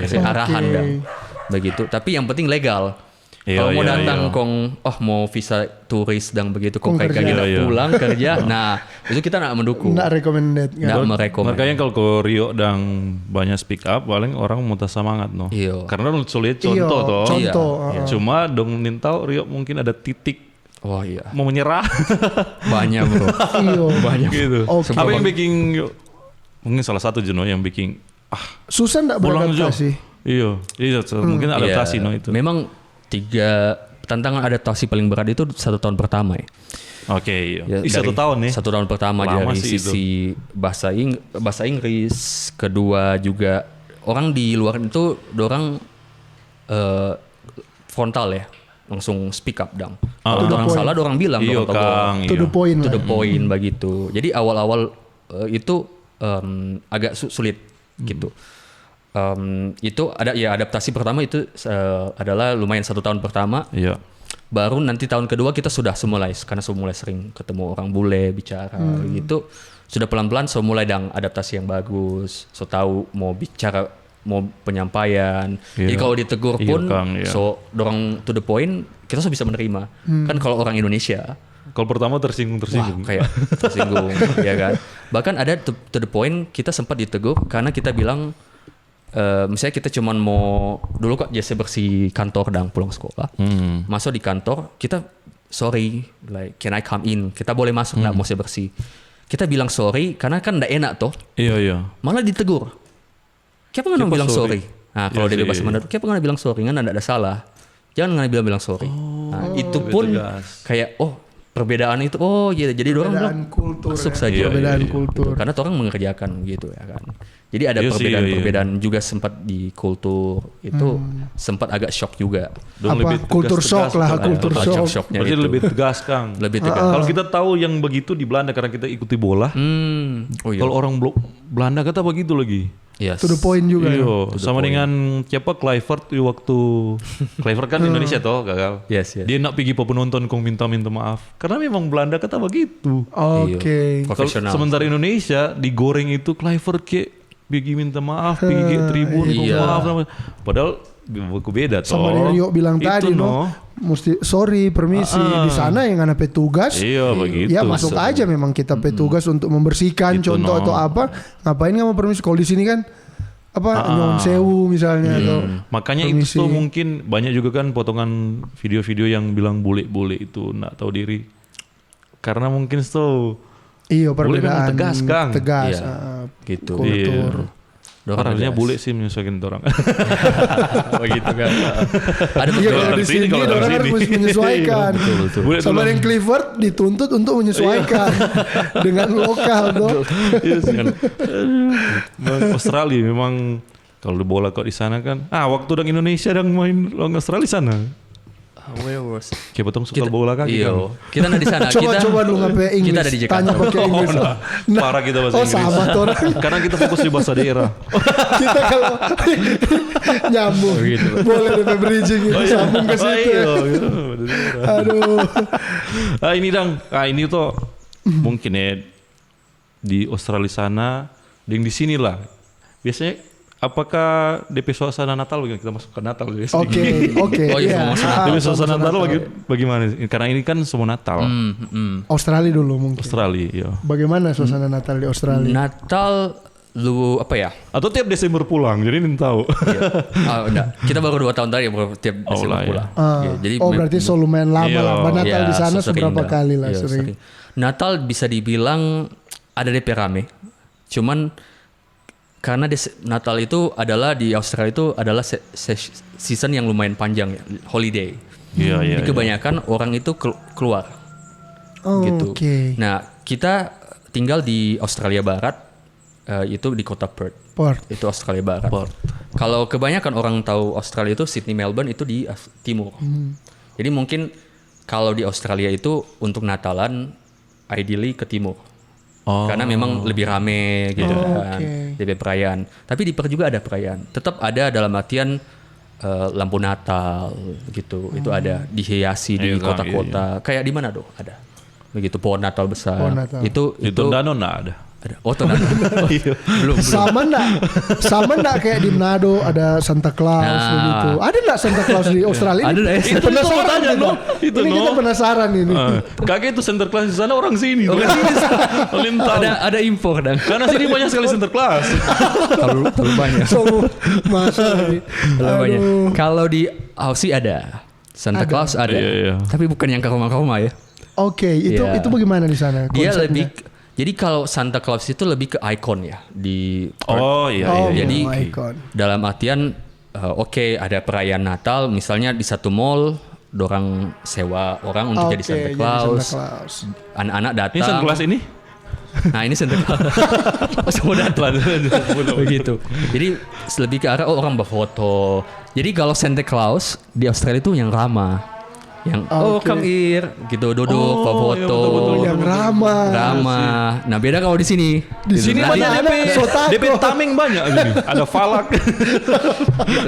kasih arahan begitu. Tapi yang penting legal. Kalau mau datang mau visa turis dan begitu kayak kita pulang kerja, nah itu kita nggak mendukung. Nggak recommended. Nggak merekomend. Makanya kalau ke Rio dan banyak speak up, paling orang muntah semangat no. Iyo. Karena sulit contoh toh. Contoh. Cuma dong nintau Rio mungkin ada titik mau menyerah. Banyak bro. Iya. Banyak gitu. Okay. Apa yang bikin mungkin salah satu Juno yang bikin susah nggak beradaptasi? Iya, mungkin adaptasi no itu. Memang 3 tantangan adaptasi paling berat itu 1 tahun pertama ya. Oke, iya. Ya, 1 tahun nih. 1 tahun pertama Lama dari sisi bahasa Inggris, kedua juga orang di luar itu dorang frontal ya, langsung speak up dong. Kalau orang salah dorang bilang Iyo, Kang, to the point. To the point begitu. Jadi awal-awal itu agak sulit gitu. Itu ada adaptasi pertama itu adalah lumayan 1 tahun pertama. Iya. Baru nanti tahun kedua kita sudah mulai sering ketemu orang bule bicara gitu. Sudah pelan-pelan mulai adaptasi yang bagus. So tahu mau bicara mau penyampaian. Jadi kalau ditegur pun dorong to the point kita bisa menerima. Kan kalau orang Indonesia kalau pertama tersinggung kayak tersinggung ya kan. Bahkan ada to the point kita sempat ditegur karena kita bilang misalnya kita cuman mau dulu kok jasa bersih kantor pulang sekolah. Masuk di kantor kita sorry like can I come in, kita boleh masuk nggak mau bersih. Kita bilang sorry karena kan nggak enak toh. Iya. Malah ditegur. Kenapa nggak bilang sorry? Nah kalau dia bebas Mandarin, kenapa nggak bilang sorry? Kan nggak ada salah. Jangan nggak bilang sorry. Nah, itu pun kayak perbedaan itu jadi orang bilang kultur masuk ya. saja. Perbedaan kultur. Karena orang mengerjakan gitu ya kan. Jadi ada perbedaan juga sempat di kultur itu sempat agak shock juga. Kultur shock lah, kultur shock. Berarti lebih tegas Kang. Lebih tegas. Kalau kita tahu yang begitu di Belanda karena kita ikuti bola. Kalau orang Belanda kata begitu lagi. Yes. To the point juga. Iya, sama dengan siapa Kluivert waktu Kluivert kan Indonesia toh gagal. Yes. Dia nak pergi penonton kong minta maaf karena memang Belanda kata begitu. Oke. Profesional. Sementara Indonesia digoreng itu Kluivert pergi minta maaf, pergi tribun maaf. Padahal beda toh. Sama yang Rio bilang tadi mesti sorry, permisi. Di sana yang ada petugas. Iya begitu. Ya masuk aja memang kita petugas untuk membersihkan gitu, contoh atau apa. Ngapain nggak mau permisi? Kalau di sini kan nyuwun sewu misalnya atau makanya permisi. itu tuh mungkin banyak juga kan potongan video-video yang bilang bule-bule itu nggak tahu diri. Karena mungkin perbedaan tegas Kang. Tegas gitu. Kultur. Harusnya bule sih menyesuaikan orang. Begitu kan. Ada kalau di sini orang harus menyesuaikan. Betul. Sama yang Kluivert dituntut untuk menyesuaikan dengan lokal tuh. Australia memang kalau di bola kok di sana kan. Waktu orang Indonesia yang main lawan Australia sana. Where was? Kayak potong suka bola kaki kan. Kita ada di sana. Coba lu ngapain Inggris. Kita ada di Jakarta. Tanya pakai Inggris. Parah kita bahasa Inggris. Sama tuh orang. Karena kita fokus di bahasa daerah. Kita kalau nyambung. Boleh ada bridging sambung ke situ. Aduh. Ini ini tuh mungkin ya di Australia sana, dan di sini lah. Biasanya apakah DP suasana Natal kita masuk ke Natal guys? Oke. DP suasana Natal bagaimana? Karena ini kan semua Natal. Australia dulu mungkin. Australia, ya. Bagaimana suasana Natal di Australia? Natal lu apa ya? Atau tiap Desember pulang, jadi ini tahu. Enggak. Kita baru 2 tahun tadi baru tiap Desember pulang. Jadi berarti lumayan lama Natal di sana seberapa kali lah sering. Natal bisa dibilang ada DP rame. Cuman karena Natal itu adalah di Australia itu adalah season yang lumayan panjang ya, holiday. Jadi kebanyakan orang itu keluar. Gitu. Nah, kita tinggal di Australia Barat, itu di kota Perth. Itu Australia Barat. Kalau kebanyakan orang tahu Australia itu Sydney Melbourne itu di timur. Jadi mungkin kalau di Australia itu untuk Natalan ideally ke timur. Karena memang lebih rame gitu kan. Lebih perayaan. Tapi di Perth juga ada perayaan. Tetap ada dalam artian lampu Natal gitu. Itu ada dihiasi di kota-kota. Kayak di mana ada. Begitu pohon Natal besar. Pohon Natal. Itu Tondano ada. ada. Oh, Tondano. belum. Sama enggak kayak di Manado ada Santa Claus begitu. Ada enggak Santa Claus di Australia? Ada, Ini penasaran kita. Ini kita penasaran ini. Kakek itu center class di sana orang sini. Orang sini. Kalian tahu. Ada impor dan Karena sini banyak sekali center class. terlalu banyak. So, masa ini. Terlalu banyak. Kalau di Aussie ada. Santa Claus ada. Iya. Tapi bukan yang ke rumah-rumah ya. Oke, itu bagaimana di sana? Dia konsepnya? lebih jadi kalau Santa Claus itu lebih ke ikon ya di jadi icon. dalam artian ada perayaan Natal misalnya di satu mall dorang sewa orang untuk jadi Santa Claus. Anak-anak datang. Ini Santa Claus ini? Nah ini Santa Claus. Semua datang. Begitu. Jadi lebih ke arah orang berfoto. Jadi kalau Santa Claus di Australia itu yang ramah. Yang come here gitu duduk foto. Yang ramah. Nah beda kalau di sini. Di sini banyak DP tameng banyak gini. Ada falak. Gitu.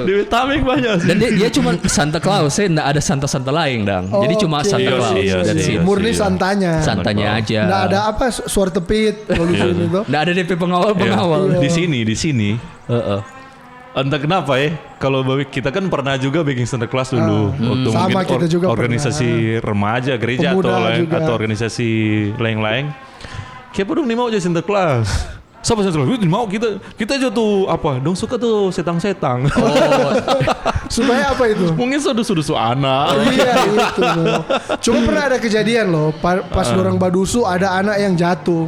DP tameng banyak. Dan dia cuma Santa Claus, enggak ada Santa lain dang. Jadi cuma Santa Claus. Iya. Murni santanya. Santanya aja. Nggak ada apa suara tepit kalau di sini tuh. Nggak ada DP pengawal. Di sini. Entah kenapa ya, kalau kita kan pernah juga bikin Santa Claus dulu waktu sama mungkin kita juga organisasi remaja, gereja atau organisasi lain-lain. Kayak dong nih mau jadi Santa Claus. Siapa Santa Claus? Mau kita aja tuh apa? Dong suka tuh setang-setang. Supaya apa itu? Mungkin sudu-sudu anak. Iya itu. Cuma pernah ada kejadian loh, pas orang badusu ada anak yang jatuh.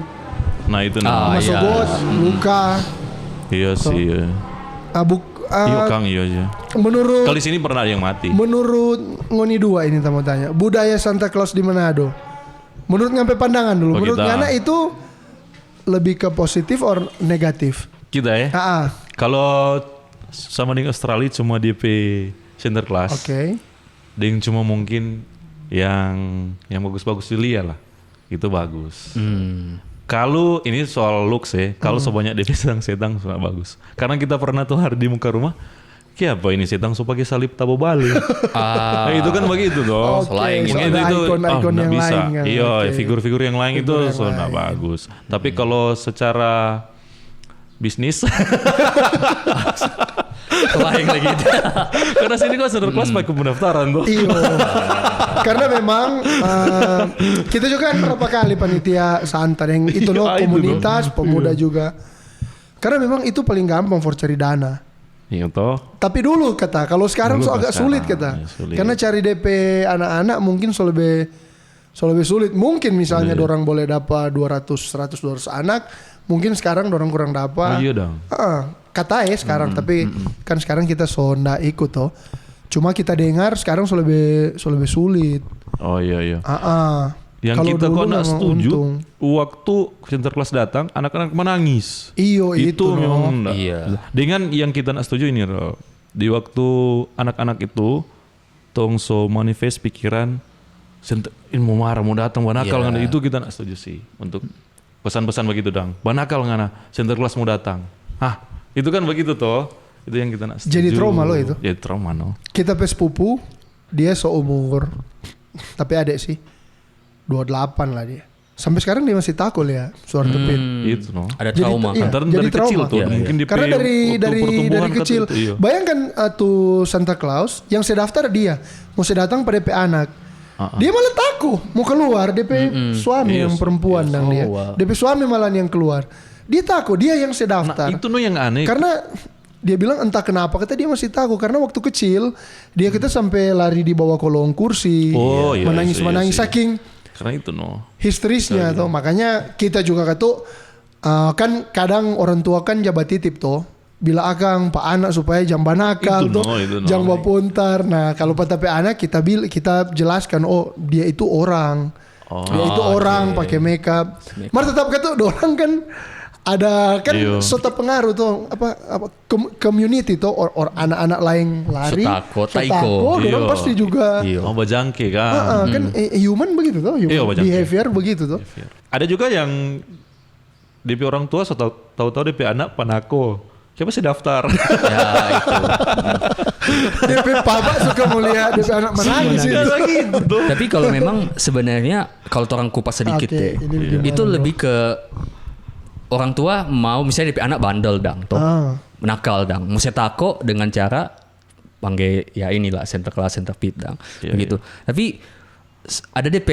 Nah itu Masuk got, luka. Iya sih. Iya. Iya Kang iya aja. Menurut Kali sini pernah ada yang mati. Menurut Ngoni dua ini tamu tanya, budaya Santa Claus di Manado. Menurut ngampe pandangan dulu. Menurut Ngana itu lebih ke positif or negatif? Kita ya. Kalau sama di Australia cuma DP Santa Claus. Oke. Ding cuma mungkin yang bagus-bagus dilihat lah. Itu bagus. Kalau ini soal looks ya, kalau sebanyak DP setang sudah bagus. Karena kita pernah tuh hari di muka rumah, kayak apa ini setang so pakai salib tabo balik. Nah, itu kan begitu toh. Selain mungkin itu ikon-ikon yang bisa. lain kan. Iya, figur-figur yang lain itu sudah bagus. Tapi kalau secara bisnis Lain lagi. karena sini kan Santa Claus pakai pendaftaran tuh. Iya. Karena memang kita juga kan berapa kali panitia Santa yang itu loh komunitas pemuda juga. Karena memang itu paling gampang for cari dana. Iya toh. Tapi dulu kata, kalau sekarang so agak sulit kata. Ya, sulit. Karena cari DP anak-anak mungkin so lebih sulit. Mungkin misalnya dorang boleh dapat 200 anak, mungkin sekarang dorang kurang dapat. Iya dong. Kata sekarang, tapi kan sekarang kita so ndak ikut toh. Cuma kita dengar sekarang so lebih sulit. Oh iya. Yang Kalau kita dulu kok nggak memang setuju, untung. waktu Sinterklas datang, anak-anak menangis. Iyo itu memang enggak. Iya. Dengan yang kita nggak setuju ini, Ro. Di waktu anak-anak itu, tong so manifest pikiran, ini mau marah, mau datang, banakal Iya. ngana. Itu kita nggak setuju sih. Untuk pesan-pesan begitu dong. Banakal ngana, Sinterklas mau datang. Itu kan begitu toh. Itu yang kita nggak setuju. Jadi trauma lo itu? Jadi trauma no. Kita sepupu, dia seumur, tapi adek sih 28 lah dia. Sampai sekarang dia masih takut ya suara tepit. Itu no. Ada trauma. Iya, Antara jadi dari kecil trauma. tuh. Iya, Mungkin dia Karena dari pertumbuhan kecil. kata itu, iya. Bayangkan tuh Santa Claus yang saya daftar dia mau saya datang pada DP anak. Dia malah takut mau keluar DP suami yang perempuan dan dia. DP suami malah yang keluar. Dia takut, dia yang saya daftar. Nah, itu no yang aneh. Karena dia bilang entah kenapa kata dia masih takut karena waktu kecil dia kita sampai lari di bawah kolong kursi, menangis saking karena itu no. histerisnya tuh. Makanya kita juga kata kan kadang orang tua kan jabat titip tuh. Bila akang pak anak supaya jam banakal tuh, jam bapuntar. Nah kalau tapi anak kita jelaskan dia itu orang, dia itu orang pakai makeup. Mar tetap kata orang kan ada kan Iya. suatu pengaruh tuh apa community tuh or anak-anak lain lari Sotako, taiko. orang Iya. pasti juga Iya. Oh bajangke kan. kan human begitu tuh Iya, human bajangke. behavior begitu tuh. Ada juga yang DP orang tua tahu-tahu DP anak panako. Siapa sih daftar? Ya itu. DP papa suka melihat DP anak menangis itu. Tapi kalau memang sebenarnya kalau orang kupas sedikit Oke, deh, ini gimana, itu bro? lebih ke orang tua mau misalnya DP anak bandel dang, toh nakal dang, mau setako dengan cara panggil ya inilah center class center pit dang, Iya, begitu. Tapi ada DP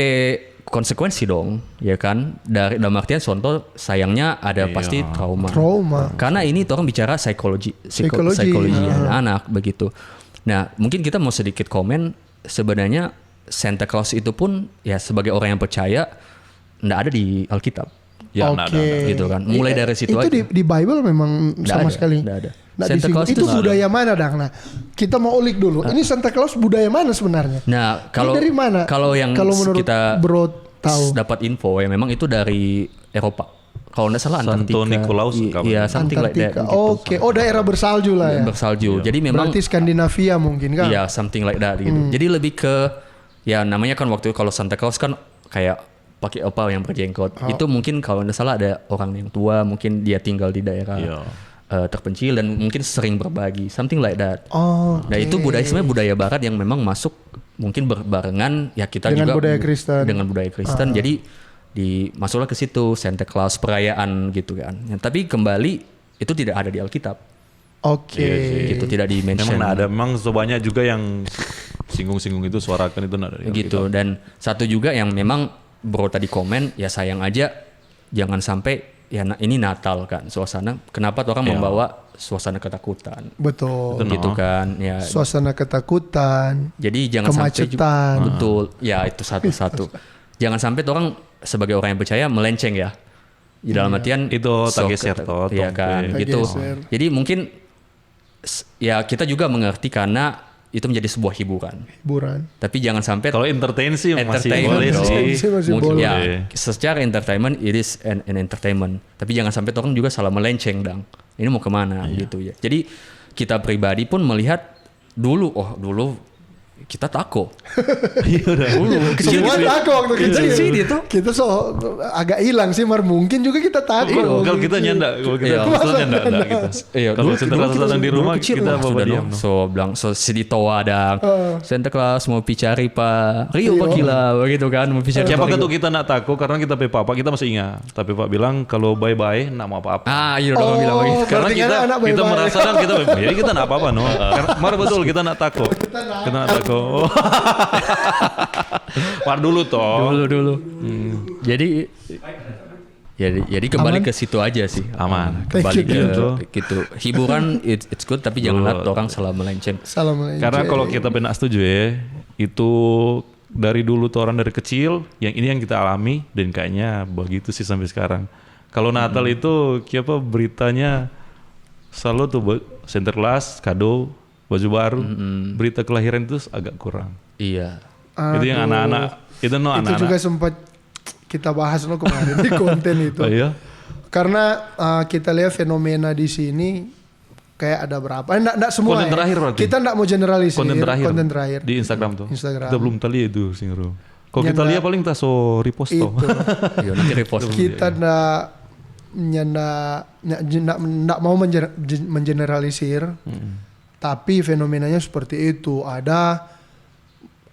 konsekuensi dong, ya kan? Dari dalam artian contoh sayangnya ada Iya. pasti trauma. Karena ini orang bicara psikologi anak-anak begitu. Nah, mungkin kita mau sedikit komen sebenarnya Santa Claus itu pun ya sebagai orang yang percaya enggak ada di Alkitab. Ya, Oke. nggak ada. Gitu kan. Mulai dari situ itu aja. di Bible memang Nggak sama ada, sekali. nggak ada. Nggak Santa disinggung. Claus Itu itu nggak budaya mana dang? Nah, kita mau ulik dulu. Ini Santa Claus budaya mana sebenarnya? Nah, kalau Ini dari mana? Kalau yang menurut kita Bro tahu. dapat info ya memang itu dari Eropa. Kalau nggak salah Antartika. Santo Nikolaus kapan? Iya, something like that. Antartika. gitu. Oke, oh daerah bersalju lah ya. Bersalju. Jadi memang Berarti Skandinavia mungkin kan? iya something like that gitu. Jadi lebih ke ya namanya kan waktu itu kalau Santa Claus kan kayak pakai apa yang berjenggot. Itu mungkin kalau nggak salah ada orang yang tua, mungkin dia tinggal di daerah Iya. terpencil dan mungkin sering berbagi, something like that. Oh, Nah itu sebenarnya budaya Barat yang memang masuk mungkin berbarengan ya kita Dengan juga budaya Kristen. dengan budaya Kristen. Jadi masuklah ke situ Santa Claus perayaan gitu kan. Ya, tapi kembali itu tidak ada di Alkitab. Oke. Gitu tidak di mention. Memang ada, memang banyak juga yang singgung-singgung itu suarakan itu nggak ada. Gitu. Dan satu juga yang memang bro tadi komen ya sayang aja jangan sampai ya ini Natal kan suasana kenapa orang Iya. membawa suasana ketakutan Betul. gitu kan ya Suasana ketakutan. jadi jangan sampai Kemacetan. betul ya itu satu jangan sampai orang sebagai orang yang percaya melenceng ya di dalam artian Itu sok tageser toh, ya kan tompe. gitu Tageser. jadi mungkin ya kita juga mengerti karena itu menjadi sebuah hiburan Hiburan. tapi jangan sampai Kalau entertain sih masih entertainment boleh dong. sih. Masih Mungkin boleh. ya Boleh. secara entertainment it is an entertainment tapi jangan sampai orang juga salah melenceng dang ini mau kemana gitu ya jadi kita pribadi pun melihat dulu kita tako dulu kecil Semua gitu ya. takut waktu kecil. Kecil itu. Kita agak hilang sih, mungkin juga kita takut. Kalau kita nyanda, kalau kita Iya. kebetulan nyanda ada kita. Iya, Kalau Santa Claus datang di rumah kecil kita lah, bawa sudah diam. dong. So bilang sedih toa dang. Santa Claus mau cari Pak Rio Pak Gila begitu kan mau cari Siapa Pak Rio. ketuk kita nak takut karena kita pe papa kita masih ingat. Tapi Pak bilang kalau bye-bye nak mau apa-apa. Ah iya dong bilang begitu. Karena berarti kita kan anak kita bye-bye. merasa dan kita jadi kita nak apa-apa no. Karena mar betul kita nak takut. Kita nak takut. Oh. War dulu toh. Dulu. Jadi kembali ke situ aja sih. Aman. Kembali Thank you, ke gitu. Hiburan it's good tapi janganlah orang salah melenceng. Salam melenceng. Karena kalau kita benar setuju ya, itu dari dulu tuh orang dari kecil, yang ini yang kita alami dan kayaknya begitu sih sampai sekarang. Kalau Natal itu apa beritanya selalu tuh center class, kado, baju baru, berita kelahiran itu agak kurang. Iya. Itu yang anak-anak itu no itu anak-anak. juga sempat kita bahas loh kemarin di konten itu. Oh, iya? Karena kita lihat fenomena di sini kayak ada berapa? Enggak semua. Konten terakhir berarti? Kita enggak mau generalisir. Konten terakhir. di Instagram tuh. Instagram. Kita belum tali itu Singro. Kalau kita Nyanda- lihat paling tak so repost Itu. toh. Iya nanti repost. Kita enggak mau mengeneralisir. Tapi fenomenanya seperti itu. Ada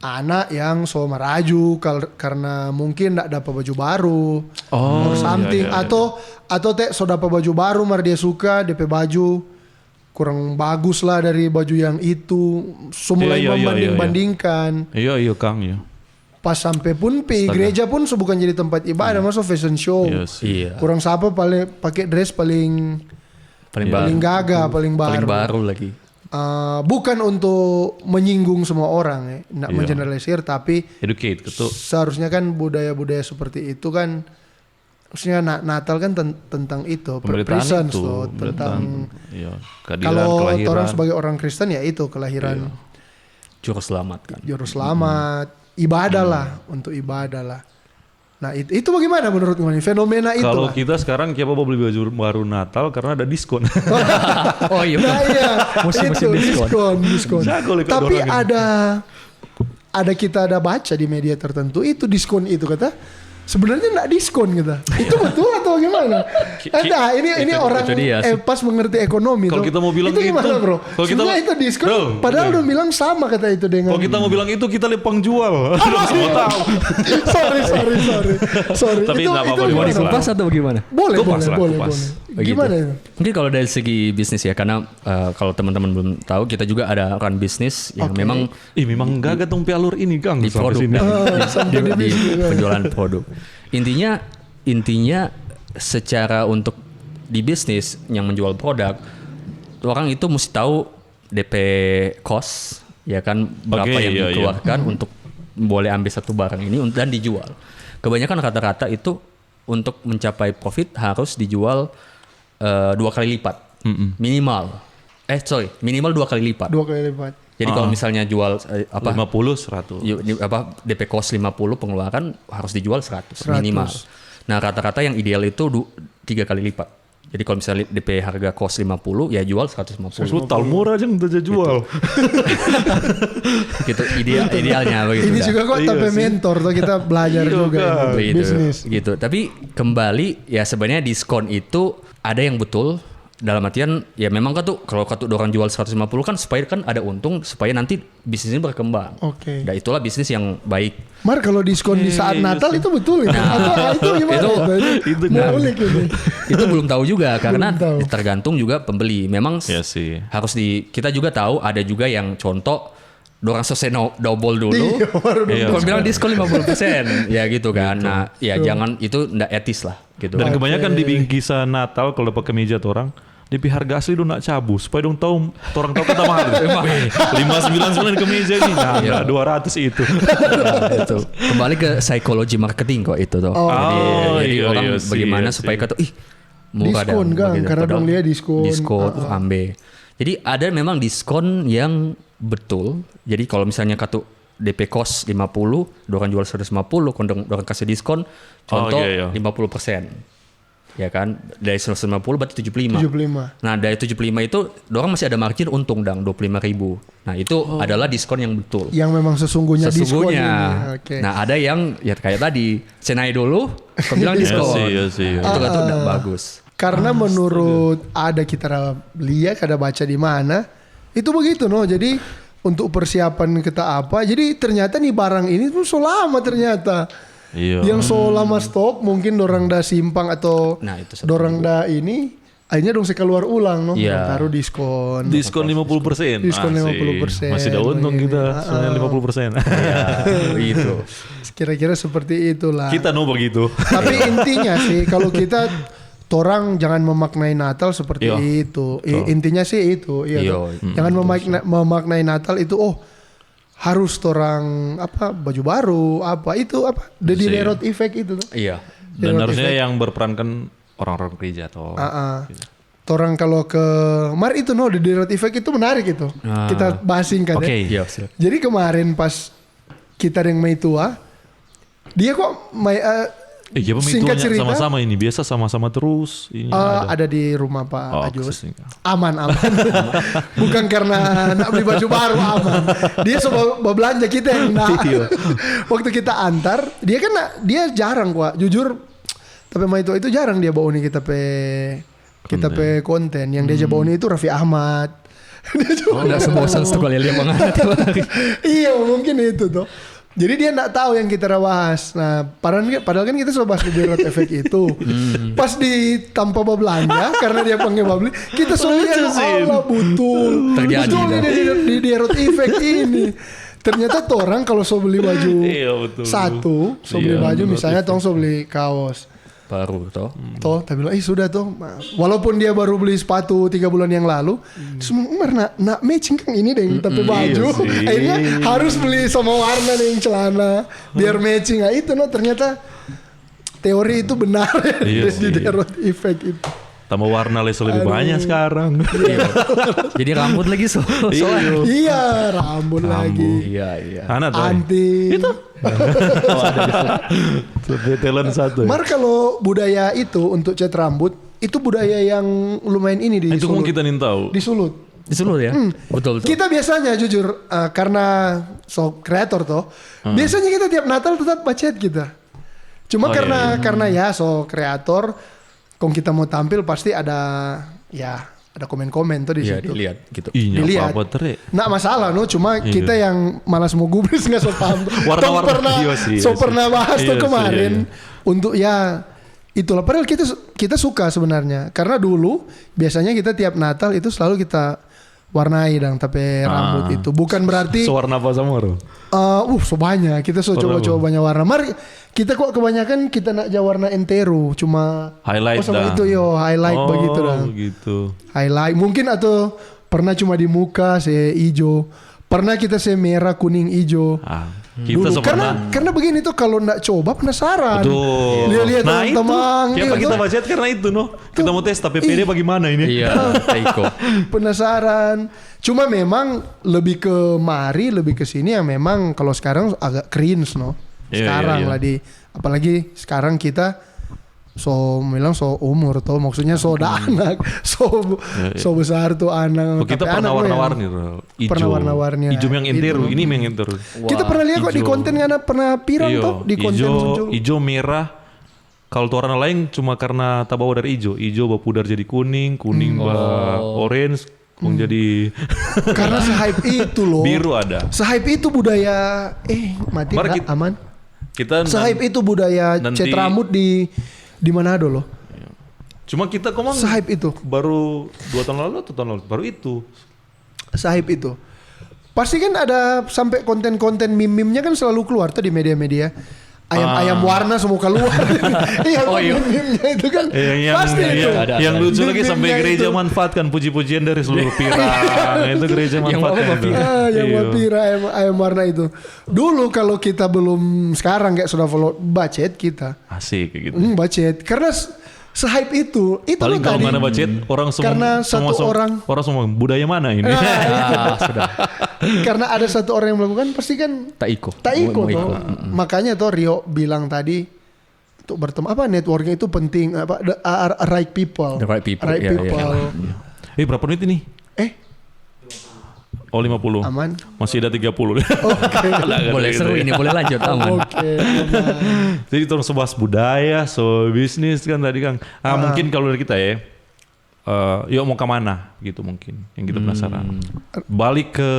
anak yang so meraju karena mungkin enggak dapat baju baru or something iya. atau so dapat baju baru mar dia suka DP baju kurang bagus lah dari baju yang itu semua Iya, membanding-bandingkan Iya Kang ya. pas sampai pun gereja pun so bukan jadi tempat ibadah masuk fashion show Iya sih. Iya. kurang siapa pakai dress paling Paling gagah paling Paling baru. baru lagi. Bukan untuk menyinggung semua orang ya, nggak Iya. mengeneralisir, tapi Educate gitu. seharusnya kan budaya-budaya seperti itu kan, maksudnya Natal kan tentang itu, Pemberitaan presence itu, tuh, tentang iya, keadilan, kalau kelahiran. orang sebagai orang Kristen ya itu kelahiran, Juru selamat kan. juru selamat, ibadah lah, untuk ibadah lah. Nah itu bagaimana menurut Mani? Fenomena itu Kalau lah. kita sekarang kita mau beli baju baru Natal karena ada diskon. Oh iya. Nah iya, Musim-musim itu diskon. diskon. Jago lihat Tapi orang kita ada baca di media tertentu itu diskon itu kata sebenarnya enggak diskon kita. Itu betul atau gimana? Nah, ini orang itu dia sih. pas mengerti ekonomi. Kalau tuh. kita mau bilang itu gimana, itu, Bro? kalau kita Sebenarnya itu diskon Bro, padahal udah bilang sama kata itu dengan. Kalau kita mau bilang itu kita lepang jual. Semua tahu. sorry. Tapi itu nggak apa-apa, gimana? Mau dikupas atau gimana? Boleh. Kupas. Gimana itu? Mungkin kalau dari segi bisnis ya, karena kalau teman-teman belum tahu, kita juga ada run bisnis yang memang Memang enggak gantung alur ini Kang di sampai produk, sini. di penjualan produk. Intinya secara untuk di bisnis yang menjual produk, orang itu mesti tahu DP cost, ya kan, berapa yang dikeluarkan untuk boleh ambil satu barang ini dan dijual. Kebanyakan rata-rata itu untuk mencapai profit harus dijual 2 kali lipat minimal. Minimal 2 kali lipat. 2 kali lipat. Jadi kalau misalnya jual 50 100. DP cost 50, pengeluaran harus dijual 100 minimal. Nah, rata-rata yang ideal itu 3 kali lipat. Jadi kalau misalnya DP harga cost 50, ya jual 150. Lu tal murah aja udah jual. Gitu idealnya begitu. Ini dah. juga kok tapi sih. mentor tuh kita belajar juga Kan. ini, Begitu, bisnis. gitu. Tapi kembali ya sebenarnya diskon itu ada yang betul. Dalam artian ya memang kan tuh kalau orang jual 150 kan supaya kan ada untung supaya nanti bisnis ini berkembang. Oke. Dan itulah bisnis yang baik. Mar kalau diskon di saat Natal itu betul itu. Atau itu gimana? itu mau ulik ini. Itu belum tahu juga karena Belum tahu. tergantung juga pembeli. Memang Iya sih. harus kita juga tahu ada juga yang contoh dorang selesai double dulu. Kalau bilang diskon 50% ya gitu kan. Nah, ya jangan itu enggak etis lah gitu. Dan kebanyakan di bingkisan Natal kalau pakai kemeja tuh orang DP harga asli dong nak cabut supaya dong tahu orang tahu kita mahal. 599 kemeja ini. Nah, Iya. 200 itu. Nah, itu. Kembali ke psikologi marketing kok itu tuh. Jadi iya, orang iya sih, bagaimana iya supaya sih. kata murah Diskon, dah, Gang, begitu. karena Padahal dong dia diskon. Diskon ambe. Jadi ada memang diskon yang betul. Jadi kalau misalnya kata DP cost 50, dorang jual 150, dorang kasih diskon contoh 50%. Ya kan, dari 150 berarti 75. 75. Nah, dari 75 itu dorang masih ada margin untung dang 25.000. Nah, itu adalah diskon yang betul. Yang memang sesungguhnya diskon ini. Oke. Nah, ada yang ya kayak tadi, senai dulu, kau bilang diskon. Iya sih. Itu kan tuh udah bagus. Karena menurut ada kita lihat, ada baca di mana, itu begitu no. Jadi untuk persiapan kita apa, jadi ternyata nih barang ini tuh so lama ternyata. Iya. Yang so lama stok mungkin dorang dah simpang atau Nah, itu dorang dah ini akhirnya dong saya keluar ulang no. Iya. Taruh diskon. Diskon 50%. Diskon 50%. Masih ada untung kita, soalnya 50%. Ya, begitu. Kira-kira seperti itulah. Kita no begitu. Tapi intinya sih kalau kita orang jangan memaknai Natal seperti Iya. itu. Intinya sih itu. Iya. Iya. Toh. Jangan memaknai Natal itu harus orang apa baju baru apa itu apa the Iya. Diderot effect itu tuh. Iya. Dan Diderot harusnya effect. yang berperan kan orang-orang gereja atau Orang kalau ke Mar itu no the Diderot effect itu menarik itu. Kita bahas singkat Oke. ya. Iya, siap. Jadi kemarin pas kita yang Mei tua dia kok ya singkat pemituannya cerita sama-sama ini biasa sama-sama terus. Ini ada di rumah Pak Ajus. kesini. Aman. Bukan karena nak beli baju baru aman. Dia coba belanja kita yang nak. Waktu kita antar, dia kan dia jarang kok. Jujur, tapi Mei tua itu jarang dia bawa nih kita pe konten. Yang dia bawa nih itu Raffi Ahmad. Dia cuma Enggak sebosan sekali lihat banget. iya mungkin itu tuh. Jadi dia nggak tahu yang kita bahas. Nah, padahal kan kita sudah bahas di Diderot effect itu. Pas di tanpa belanja karena dia pengen beli, kita soalnya Allah betul. Terjadi Betul dah. di Diderot effect ini. Ternyata tuh orang kalau so beli baju Iya, betul. satu, so beli Iya, baju Diderot misalnya tong so beli kaos. Baru toh. Toh, tapi bilang, sudah toh. Walaupun dia baru beli sepatu 3 bulan yang lalu, semua nak matching kan ini deh, tapi baju. sih. Akhirnya harus beli sama warna nih celana biar matching. Nah itu no ternyata teori itu benar Iya di sih. Diderot effect itu. Tambah warna les lebih banyak sekarang. Jadi rambut lagi soalnya. Iya, rambut lagi. Iya. Anak tuh. Anti. Itu. Talent satu. Mar kalau budaya itu untuk cat rambut itu budaya yang lumayan ini di Itu mau Sulut. kita nih tahu. Di Sulut. Disuruh ya? Betul. Kita biasanya jujur karena kreator toh, biasanya kita tiap Natal tetap macet kita. Cuma karena ya kreator, kalau kita mau tampil pasti ada komen-komen tuh di Iya, situ. dilihat gitu. Iya, Dilihat. apa tere? Nggak masalah no, cuma kita yang malas mau gubris nggak so paham. Warna-warna. Toh pernah, Iya sih, so iya pernah sih. bahas tuh Iya sih, kemarin iya. untuk itulah. Padahal kita suka sebenarnya karena dulu biasanya kita tiap Natal itu selalu kita warnai tapi rambut itu bukan berarti Sewarna apa sama bro? so banyak kita coba-coba banyak warna. Mari kita kok kebanyakan kita nak warna entero cuma Highlight sama dah. itu highlight begitu dah. Gitu. Highlight mungkin atau pernah cuma di muka hijau, pernah kita merah kuning hijau. Kita Dulu. Karena begini tuh kalau nggak coba penasaran. Betul. Lihat Nah itu teman-teman. kenapa kita budget karena itu kita mau tes tapi PD bagaimana ini? Iya, Taiko. Penasaran. Cuma memang lebih ke sini yang memang kalau sekarang agak cringe no. Iya, Sekarang iya. lah apalagi sekarang kita umur tuh maksudnya anak so besar tuh anak. Kita Tapi pernah anak warna-warni ya. Pernah warna-warni. Hijau yang intero, Itu. ini yang intero. Kita pernah lihat kok di konten nggak pernah pirang tuh di konten muncul. Hijau merah. Kalau tuh warna lain cuma karena tak bawa dari hijau berpudar jadi kuning orange, jadi Karena se-hype itu loh. biru ada. Se-hype itu budaya mati Mari nggak? kita- Aman. Kita Se-hype itu budaya nanti- cat rambut di Manado loh. cuma kita kemang Se-hype itu. baru 2 tahun lalu atau tahun lalu baru itu. Se-hype itu. Pasti kan ada sampai konten-konten meme-nya kan selalu keluar tuh di media-media. Ayam warna semua keluar. Iya, meme-nya itu kan. Pasti itu. Yang lucu lagi sampai Meme-nya gereja itu. manfaatkan puji-pujian dari seluruh pirang. Itu gereja Yang manfaatkan. apa, itu. Yang Iya. wapira ayam warna itu. Dulu kalau kita belum sekarang kayak sudah follow budget kita. Asik kayak gitu. Budget karena se-hype itu Paling loh kalau tadi. mana budget orang semua Karena satu orang semua budaya mana ini? Sudah. karena ada satu orang yang melakukan pasti kan Taiko. Taiko Mau toh. ikut. Makanya toh Rio bilang tadi untuk bertemu networking itu penting right people. The right people, Right iya, people. Berapa menit ini? Oh 50. Aman. Masih ada 30. Boleh seru ini, boleh lanjut aman. Oke. Aman. Jadi terus bahas budaya, bisnis kan tadi Kang. Mungkin kalau dari kita ya, yuk mau ke mana gitu mungkin yang kita penasaran. Balik ke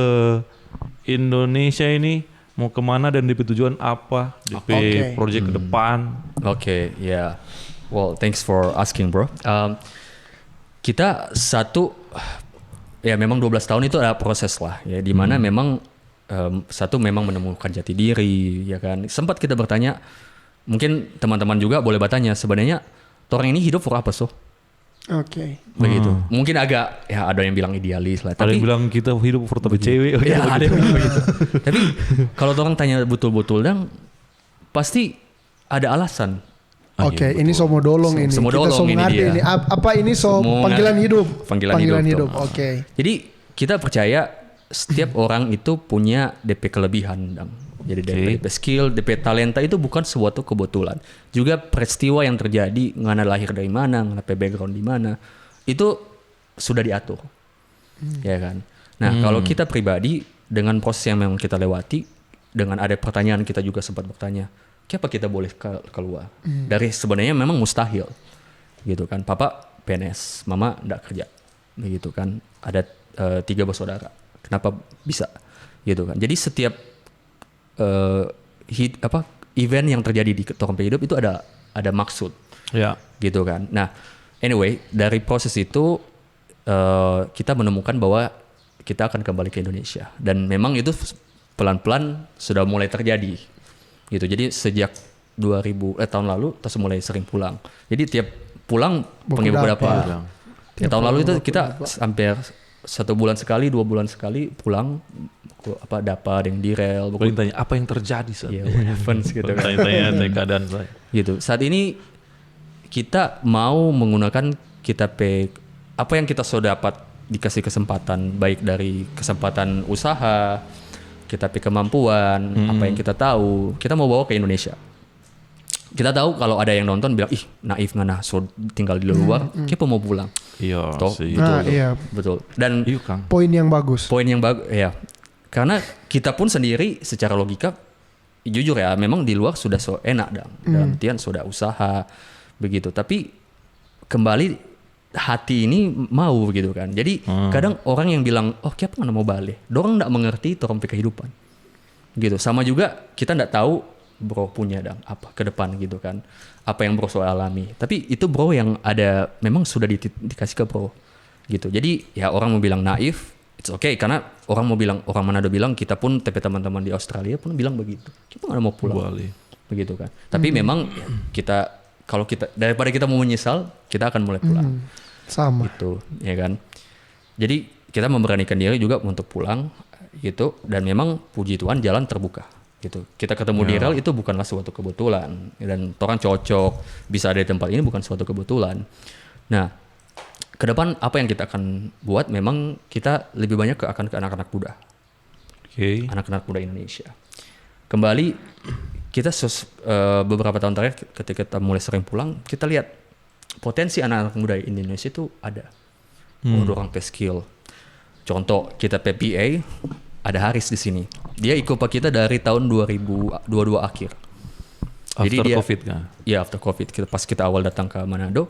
Indonesia ini mau kemana dan DP tujuan apa? DP project ke depan. Oke, ya. Well, thanks for asking, bro. Kita ya memang 12 tahun itu ada proses lah ya, di mana memang satu memang menemukan jati diri ya kan. Sempat kita bertanya, mungkin teman-teman juga boleh bertanya sebenarnya orang ini hidup for apa Oke. begitu. Mungkin agak ya ada yang bilang idealis lah, Ada tapi yang bilang kita hidup for tapi cewek. ya ada yang bilang begitu. Tapi kalau orang tanya betul-betul dan pasti ada alasan. Oke, ini somo dolong ini. Somo Kita dolong so ini ngerti dia. ini. Apa ini Semua panggilan hidup? Panggilan hidup. Oke. Jadi kita percaya setiap orang itu punya DP kelebihan, Dam. Jadi DP skill, DP talenta itu bukan suatu kebetulan. Juga peristiwa yang terjadi, ngana lahir dari mana, ngana background di mana, itu sudah diatur, ya kan. Nah kalau kita pribadi dengan proses yang memang kita lewati, dengan ada pertanyaan kita juga sempat bertanya, kenapa kita boleh keluar dari sebenarnya memang mustahil, gitu kan. Papa PNS, mama nggak kerja, begitu kan. Ada 3 bersaudara, kenapa bisa, gitu kan. Jadi setiap event yang terjadi di Torompe Hidup itu ada maksud, Ya. gitu kan. Nah, anyway dari proses itu kita menemukan bahwa kita akan kembali ke Indonesia dan memang itu pelan-pelan sudah mulai terjadi, gitu. Jadi sejak 2000 tahun lalu kita mulai sering pulang. Jadi tiap pulang panggil beberapa. Ya, tahun lalu itu kita hampir 1 bulan sekali, 2 bulan sekali pulang dapa dengan di rel. Paling tanya apa yang terjadi saat Iya, what happens gitu kan. tanya keadaan saya. Gitu. Saat ini kita mau menggunakan kita apa yang kita sudah dapat dikasih kesempatan, baik dari kesempatan usaha, kita kemampuan, apa yang kita tahu, kita mau bawa ke Indonesia. Kita tahu kalau ada yang nonton bilang, ih naif ngana, so tinggal di luar, kita mau pulang. Iya sih. Betul. Dan poin yang bagus. Ya. Karena kita pun sendiri secara logika, jujur ya, memang di luar sudah so enak dalam artian sudah usaha begitu. Tapi kembali hati ini mau gitu kan. Jadi kadang orang yang bilang, oh siapa nggak mau balik, dorang nggak mengerti torong kehidupan gitu. Sama juga kita nggak tahu bro punya apa ke depan gitu kan, apa yang bro so alami. Tapi itu bro yang ada memang sudah dikasih ke bro gitu. Jadi ya orang mau bilang naif, it's okay, karena orang Manado bilang, kita pun teman-teman di Australia pun bilang begitu, kita nggak mau pulang begitu kan. Tapi memang ya, kalau kita daripada kita mau menyesal, kita akan mulai pulang. Sama. Gitu, ya kan. Jadi kita memberanikan diri juga untuk pulang gitu, dan memang puji Tuhan jalan terbuka gitu. Kita ketemu di rel itu bukanlah suatu kebetulan, dan orang cocok bisa ada di tempat ini bukan suatu kebetulan. Nah, ke depan apa yang kita akan buat, memang kita lebih banyak ke anak-anak muda. Anak-anak muda Indonesia. Kembali kita beberapa tahun terakhir ketika kita mulai sering pulang, kita lihat potensi anak-anak muda Indonesia itu ada. Orang skill. Contoh kita PPA, ada Haris di sini. Dia ikut kita dari tahun 2022 akhir. After COVID kan? Iya, after COVID. Pas kita awal datang ke Manado,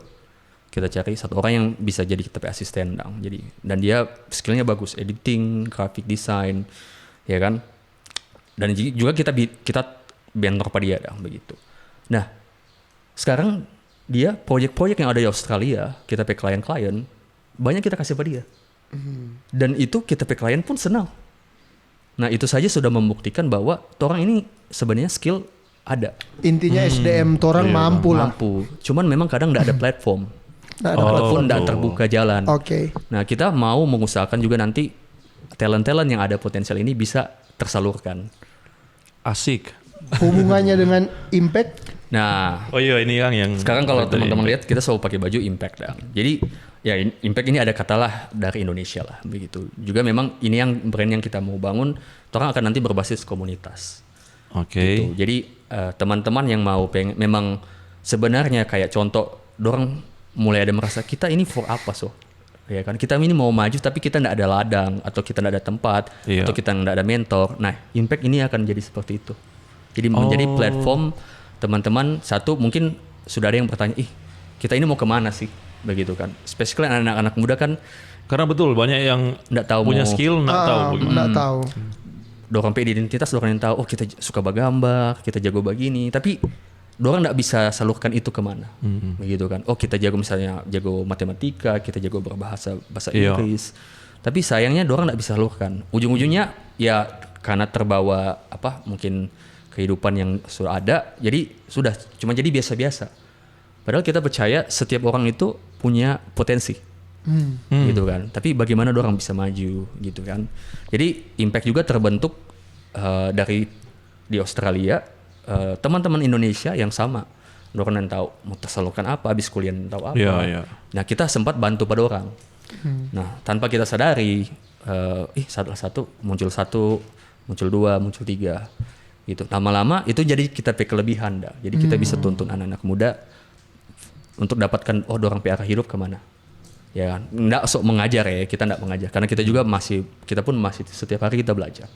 kita cari satu orang yang bisa jadi kita asisten dan dia skillnya bagus, editing, graphic design, ya kan. Dan juga kita bentor pada dia begitu. Nah, sekarang dia proyek-proyek yang ada di Australia, kita klien-klien banyak kita kasih pada dia. Dan itu kita klien pun senang. Nah, itu saja sudah membuktikan bahwa orang ini sebenarnya skill ada. Intinya SDM orang mampu. Cuman memang kadang enggak ada platform. Ataupun enggak terbuka jalan. Nah, kita mau mengusahakan juga nanti talent-talent yang ada potensial ini bisa tersalurkan. Asik. Hubungannya dengan impact? Nah, ini yang sekarang kalau teman-teman lihat kita selalu pakai baju impact Jadi ya impact ini ada katalah dari Indonesia lah begitu. Juga memang ini yang brand yang kita mau bangun, orang akan nanti berbasis komunitas. Gitu. Jadi teman-teman yang mau memang sebenarnya kayak contoh, dorang mulai ada merasa kita ini for apa ya kan, kita ini mau maju tapi kita nggak ada ladang, atau kita nggak ada tempat, atau kita nggak ada mentor. Nah, impact ini akan jadi seperti itu. Jadi menjadi platform teman-teman. Satu, mungkin sudah ada yang bertanya, kita ini mau kemana sih begitu kan. Spesialnya anak-anak muda kan, karena betul banyak yang nggak tahu punya skill, nggak tahu. Dorang identitas, dorang yang tahu, kita suka bergambar, kita jago begini, tapi dorang nggak bisa salurkan itu kemana, begitu kan. Kita jago misalnya jago matematika, kita jago bahasa Inggris, tapi sayangnya dorang nggak bisa salurkan. Ujung-ujungnya ya karena terbawa mungkin kehidupan yang sudah ada, jadi sudah cuma jadi biasa-biasa. Padahal kita percaya setiap orang itu punya potensi, gitu kan. Tapi bagaimana dorang bisa maju, gitu kan. Jadi impact juga terbentuk dari di Australia, teman-teman Indonesia yang sama. Dorang yang tahu mau tersalurkan apa, habis kuliah tahu apa. Nah, kita sempat bantu pada orang. Nah, tanpa kita sadari, satu muncul dua, muncul tiga. Gitu. Lama-lama itu jadi kita kelebihan Jadi kita bisa tuntun anak-anak muda untuk dapatkan dorang arah hidup kemana. Ya kan, nggak sok mengajar ya, kita nggak mengajar karena kita pun masih setiap hari kita belajar.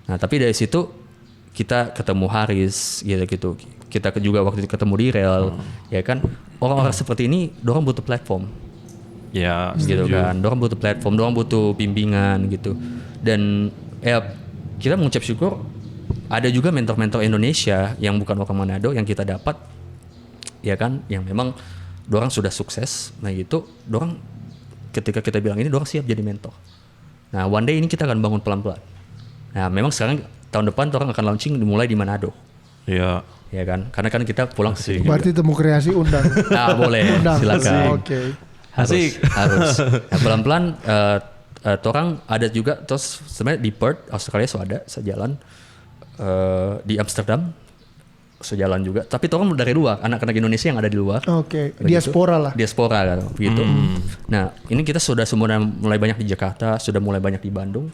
Nah, tapi dari situ kita ketemu Haris gitu. Kita juga waktu itu ketemu di rel, ya kan. Orang-orang seperti ini dorang butuh platform. Ya, gitu kan. Dorang butuh platform, dorang butuh bimbingan gitu. Dan kita mengucap syukur ada juga mentor-mentor Indonesia yang bukan orang Manado yang kita dapat, ya kan, yang memang dorang sudah sukses. Nah gitu, dorang ketika kita bilang ini, dorang siap jadi mentor. Nah, one day ini kita akan bangun pelan-pelan. Nah, memang sekarang tahun depan orang akan launching dimulai di Manado. Iya. Ya kan, karena kan kita pulang ke sini. Berarti Temu Kreasi undang. Nah, boleh, silakan. Asik. Harus. Nah, pelan-pelan. Orang ada juga, terus sebenarnya di Perth, Australia ada sejalan. Di Amsterdam sejalan juga. Tapi orang dari luar, anak-anak Indonesia yang ada di luar. Oke, diaspora lah. Diaspora kan, begitu. Nah, ini kita sudah mulai banyak di Jakarta, sudah mulai banyak di Bandung.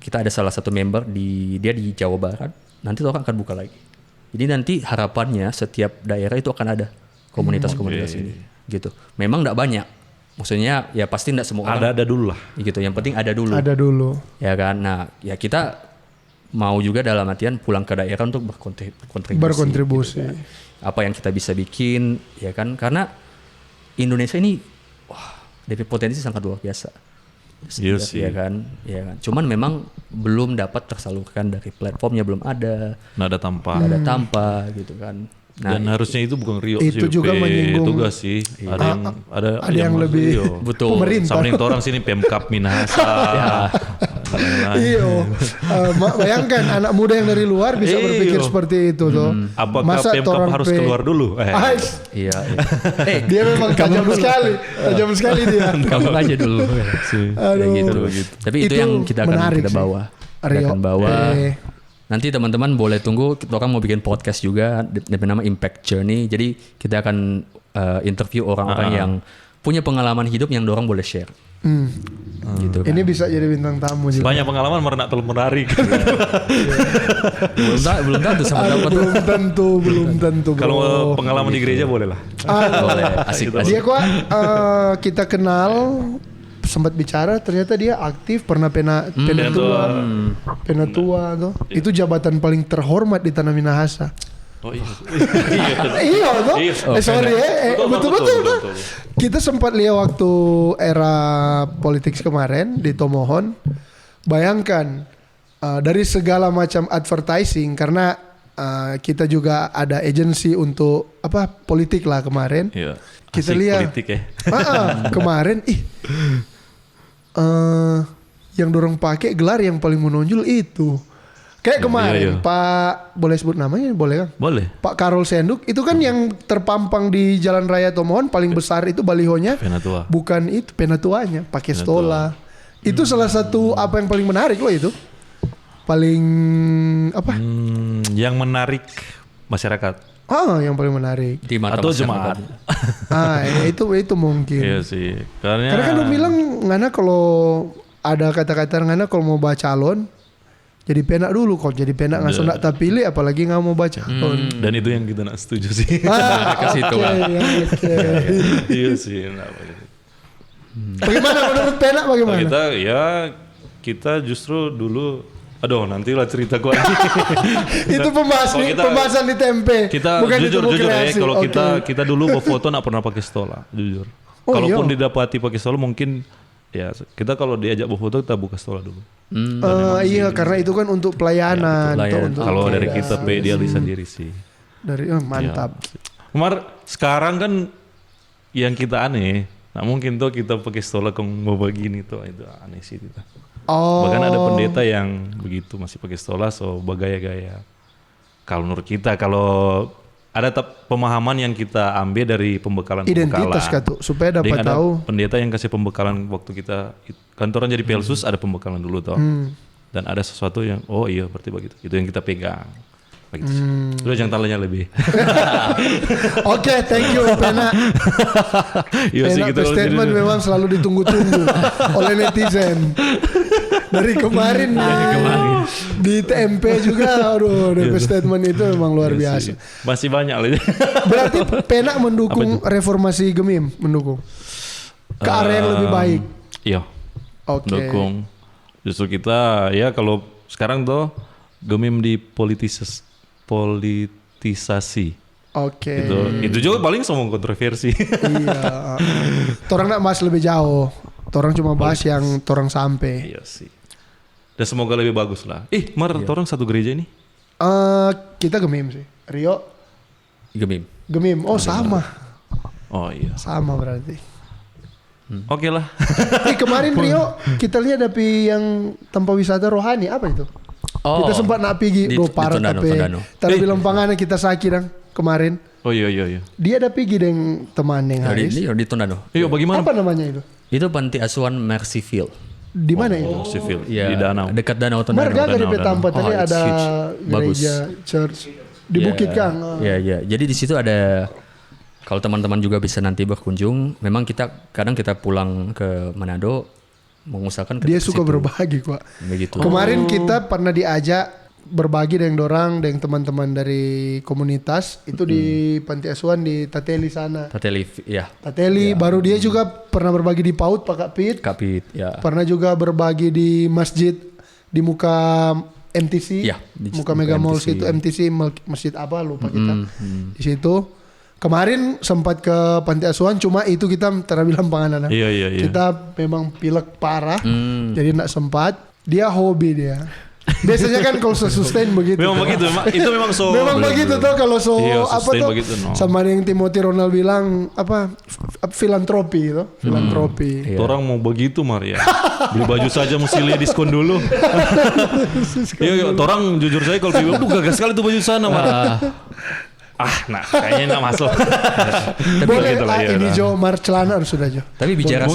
Kita ada salah satu member dia di Jawa Barat. Nanti orang akan buka lagi. Jadi nanti harapannya setiap daerah itu akan ada komunitas-komunitas ini, gitu. Memang nggak banyak. Maksudnya ya pasti nggak semua orang. Ada dulu lah. Gitu. Yang penting ada dulu. Ada dulu. Ya kan. Nah, ya kita mau juga dalam artian pulang ke daerah untuk berkontribusi. Gitu kan. Apa yang kita bisa bikin, ya kan? Karena Indonesia ini, DP potensi sangat luar biasa. Iya sih. Ya kan. Cuman memang belum dapat tersalurkan dari platformnya, belum ada. Nggak ada tampa. Gitu kan. Nah, dan harusnya itu bukan Rio itu sih, juga menyinggung. tugas sih. Ada yang lebih betul. Pemerintah. Sampai orang sini Pemkap Minahasa. Iya, bayangkan anak muda yang dari luar bisa berpikir seperti itu tuh. Apakah Pemkap harus keluar dulu? Iya. Dia memang tajam sekali dia. Kamu aja dulu. Gitu. Tapi itu yang kita akan bawa. Kita akan bawa. Nanti teman-teman boleh tunggu, kita akan mau bikin podcast juga dengan nama Impact Journey. Jadi kita akan interview orang-orang yang punya pengalaman hidup yang dorang boleh share. Gitu kan. Ini bisa jadi bintang tamu juga. Banyak pengalaman merenak terlalu menarik. belum tentu sama dapat. Belum tentu. Kalau pengalaman di gereja boleh lah. Boleh, asik. Dia kok kita kenal, sempat bicara, ternyata dia aktif pernah penatua tuh. Itu jabatan paling terhormat di Tanah Minahasa. Oh iya. Iya toh. Betul. Kita sempat lihat waktu era politik kemarin di Tomohon. Bayangkan dari segala macam advertising, karena kita juga ada agensi untuk politik lah kemarin. Iya. Kita lihat politik ya. Kemarin yang dorong pakai gelar yang paling menonjol itu. Kayak kemarin Pak, boleh sebut namanya, boleh kan? Boleh. Pak Karol Senduk itu kan yang terpampang di Jalan Raya Tomohon paling besar itu balihonya. Penatua. Bukan itu penatuanya, pakai stola. Itu salah satu apa yang paling menarik loh itu. Paling apa? Yang menarik masyarakat. Yang paling menarik. Atau jemaat. Itu mungkin. Iya sih. Karena kan lu bilang ngana kalau ada kata-kata ngana kalau mau baca calon jadi penak dulu, kok jadi penak nggak nak tak pilih, apalagi nggak mau baca calon. Dan itu yang kita nak setuju sih. Ke situ kan. Iya sih. Bagaimana menurut penak bagaimana? Kita justru dulu. Aduh, nantilah cerita gua. Itu pembahasan di tempe. Kita bukan jujur ya, kalau kita dulu berfoto nak pernah pakai stola, jujur. Kalaupun didapati pakai stola mungkin ya kita kalau diajak berfoto kita buka stola dulu. Iya, karena itu kan untuk pelayanan. Kalau dari kita dia sendiri sih. Mantap. Sekarang kan yang kita aneh, nah mungkin tuh kita pakai stola kong mau begini tuh, itu aneh sih kita. Bahkan ada pendeta yang begitu masih pakai stola, bergaya-gaya. Kalau menurut kita, kalau ada pemahaman yang kita ambil dari pembekalan identitas katu, supaya dapat tahu. Pendeta yang kasih pembekalan waktu kita kantoran jadi Pelsus, ada pembekalan dulu toh. Dan ada sesuatu yang berarti begitu. Itu yang kita pegang. Lu jangan tanya lebih. Oke, thank you Pena. Pena statement memang selalu ditunggu-tunggu oleh netizen. Dari kemarin di TMP juga, DP statement itu memang luar biasa. Masih banyak loh. Berarti Pena mendukung reformasi Gemim, mendukung ke arah yang lebih baik. Iya. Mendukung. Justru kita kalau sekarang tuh Gemim dipolitisasi. Itu juga paling semua kontroversi. Iya. Torang nak bahas lebih jauh. Torang cuma bahas yang torang sampai. Iya sih. Dan semoga lebih bagus lah. Torang satu gereja ini? Kita Gemim sih. Rio? Gemim. Oh sama. Oh iya. Sama berarti. Oke lah. Kemarin Rio kita lihat tapi yang tempat wisata rohani apa itu? Kita sempat nak pergi parah tapi bilang panganan kita sakit dong kemarin. Oh iya. Dia ada pergi dengan teman yang Haris. Di Tondano. Iya, bagaimana? Apa namanya itu? Itu panti asuhan Mercyfield. Di mana itu? Mercyfield di Danau. Dekat Danau Tondano. Marga dari tempat tadi ada gereja, church. di Bukit Kang. Iya. Jadi di situ ada, kalau teman-teman juga bisa nanti berkunjung. Memang kadang kita pulang ke Manado mengusahakan Dia suka berbagi kok. Begitu. Kemarin kita pernah diajak berbagi dengan dorang, dengan teman-teman dari komunitas itu di panti asuhan di Tateli sana. Tateli, ya. Tateli, baru dia juga pernah berbagi di PAUD Pak Kapit. Kapit, ya. Pernah juga berbagi di masjid di muka MTC, Ya, di muka muka Mega Mall MTC. situ MTC masjid apa lupa kita. Di situ kemarin sempat ke panti asuhan, cuma itu kita terbilang panganan. Iya. Kita memang pilek parah, jadi enggak sempat. Dia hobi dia. Biasanya kan kalau sustain begitu. Memang begitu, itu memang so. Memang begitu tuh kalau Iya, apa sustain tuh begitu, no. sama yang Timothy Ronald bilang apa filantropi itu, filantropi. Iya. Orang mau begitu Maria. Beli baju saja mesti lihat diskon dulu. Iya, orang jujur saya kalau bilang, gagal sekali tuh baju sana Mar. Nah kayaknya nggak masuk. Boleh gitu lah ya, ini nah. Jo Marcelana sudah Jo. Tapi bicara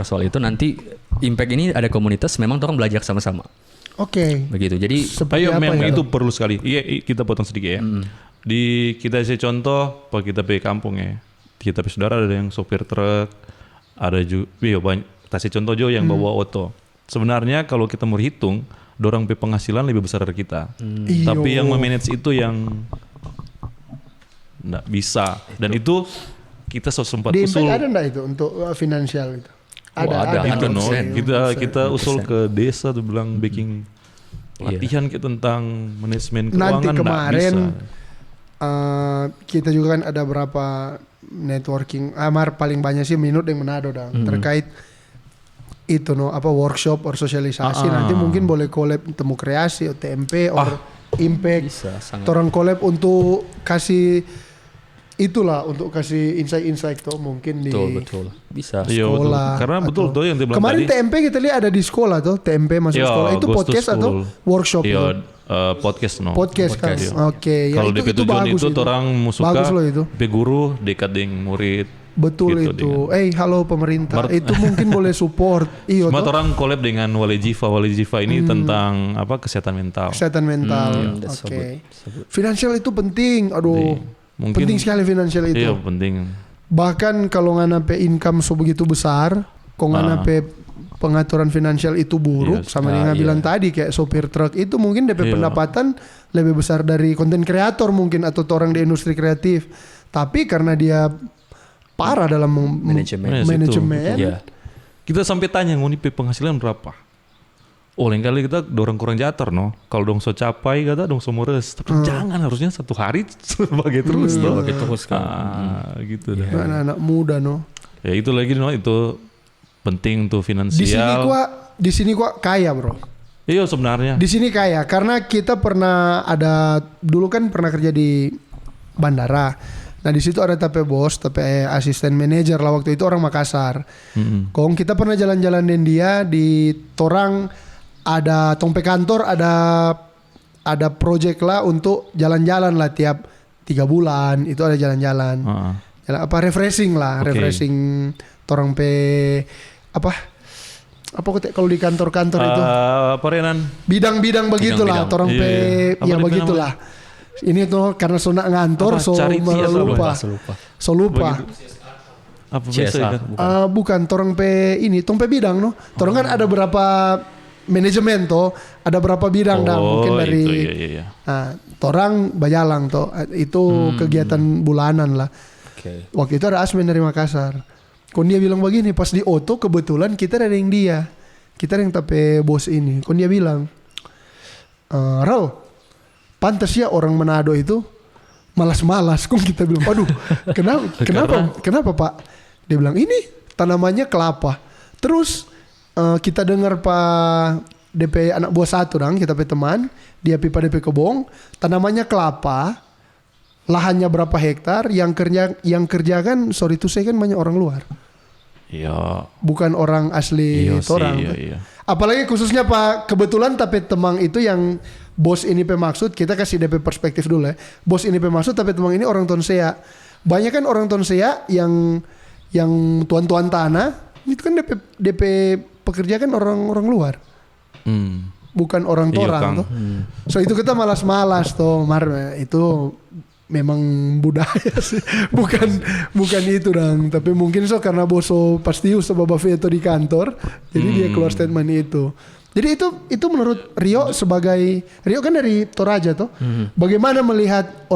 soal itu nanti Impact ini ada komunitas, memang orang belajar sama-sama. Oke. Begitu. Jadi Seperti Ayo, apa memang ya? itu perlu sekali. Iya, kita potong sedikit ya. Kita kasih contoh, pas kita pergi kampung ya. Kita punya saudara ada yang sopir truk, ada juga, banyak. Kasih contoh Jo yang bawa oto. Sebenarnya kalau kita mau hitung, dorang pe penghasilan lebih besar dari kita. Tapi yang memanage itu yang nggak bisa. Dan itu kita sempat Di usul. Impact ada enggak itu untuk finansial itu? ada. Itu no, 100%. kita usul ke desa tuh bilang baking latihan kita tentang manajemen keuangan. Nanti nggak kemarin bisa. kita juga kan ada berapa networking. Amar paling banyak sih Minut yang Manado terkait itu workshop or sosialisasi. Nanti mungkin boleh collab Temu Kreasi, TMP or Impact. bisa sangat. Orang collab untuk kasih itulah, untuk kasih insight tuh mungkin di Betul. Bisa. Iya, betul. sekolah. Karena betul atau- tuh yang dia bilang Kemarin tadi. TMP kita lihat ada di sekolah tuh, TMP masuk Iya, sekolah. Itu goes to podcast atau school. workshop? Iya, tuh? podcast no. Podcast kan. Podcast. Oke, ya Kalau itu DP tujuan bagus itu orang suka Bagus loh itu. DP guru dekat dengan murid. Betul gitu itu. Halo pemerintah. Itu mungkin boleh support. Iya Cuma tuh. orang collab dengan Wali Jiva ini tentang kesehatan mental. Kesehatan mental. that's so Oke. good. Finansial itu penting. Aduh. Mungkin Penting sekali finansial itu. Iya, penting. Bahkan kalau ngana pe income sebegitu besar, kalau ngana pe pengaturan finansial itu buruk, Yes. sama yang bilang tadi kayak sopir truk itu mungkin DP pendapatan lebih besar dari konten kreator mungkin atau orang di industri kreatif. Tapi karena dia parah dalam Manajemen. manajemen. Iya. Kita sampai tanya ngoni pe penghasilan berapa? Lain kali kita dorong kurang jatar no. Kalau dong so capai kata dong so mures. Tapi jangan, harusnya satu hari sebagai terus Iya, no. bagi terus kan. Gitu dah. Anak-anak muda no. Ya itu lagi no, itu penting tuh finansial. Di sini gua kaya bro. Iya sebenarnya. Di sini kaya karena kita pernah ada dulu kan pernah kerja di bandara. Nah di situ ada tape bos, tape asisten manajer lah waktu itu orang Makassar. Kong kita pernah jalan-jalan dengan dia di Torang, ada tongpe kantor, ada project lah untuk jalan-jalan lah tiap 3 bulan itu ada jalan-jalan. Jalan apa refreshing lah, refreshing torang pe apa kalau di kantor-kantor itu Apa Renan? bidang-bidang begitulah, Bidang-bidang. torang pe Iya. ya Apa begitulah. Ini tuh karena sudah ngantor Apa, so charity atau lupa. lupa. Apa biasa CSR, ya? bukan. Bukan torang pe ini, tong pe bidang no. Torang kan ada berapa manajemen toh, ada berapa bidang dah mungkin dari itu, iya. Nah, torang bajalang toh itu kegiatan bulanan lah. Oke. Waktu itu ada Asmen dari Makassar. Kon dia bilang begini, pas di Oto kebetulan kita ada yang dia. Kita ada yang tape bos ini. Kon dia bilang, Raul, pantas ya orang Manado itu malas-malas. Kon kita bilang, aduh, kenapa Pak? Dia bilang, ini tanamannya kelapa. Terus kita dengar Pak DP anak buah satu dong, kita pe teman, dia pipa DP kebong, tanamannya kelapa, lahannya berapa hektar, yang kerja kan sorry to say kan banyak orang luar. Iya. Bukan orang asli torang. Iya. Apalagi khususnya Pak, kebetulan tapi temang itu yang bos ini pe maksud, kita kasih DP perspektif dulu ya. Bos ini pe maksud tapi temang ini orang Tonsea. Banyak kan orang Tonsea yang tuan-tuan tanah, itu kan DP pekerja kan orang luar. bukan orang Iya, torang Kang. tuh. So itu kita malas-malas tuh, itu memang budaya sih, bukan itu dong. Tapi mungkin so karena boso pasti usah baba veto di kantor, jadi dia keluar statement itu. Jadi itu menurut Rio kan dari Toraja tuh, bagaimana melihat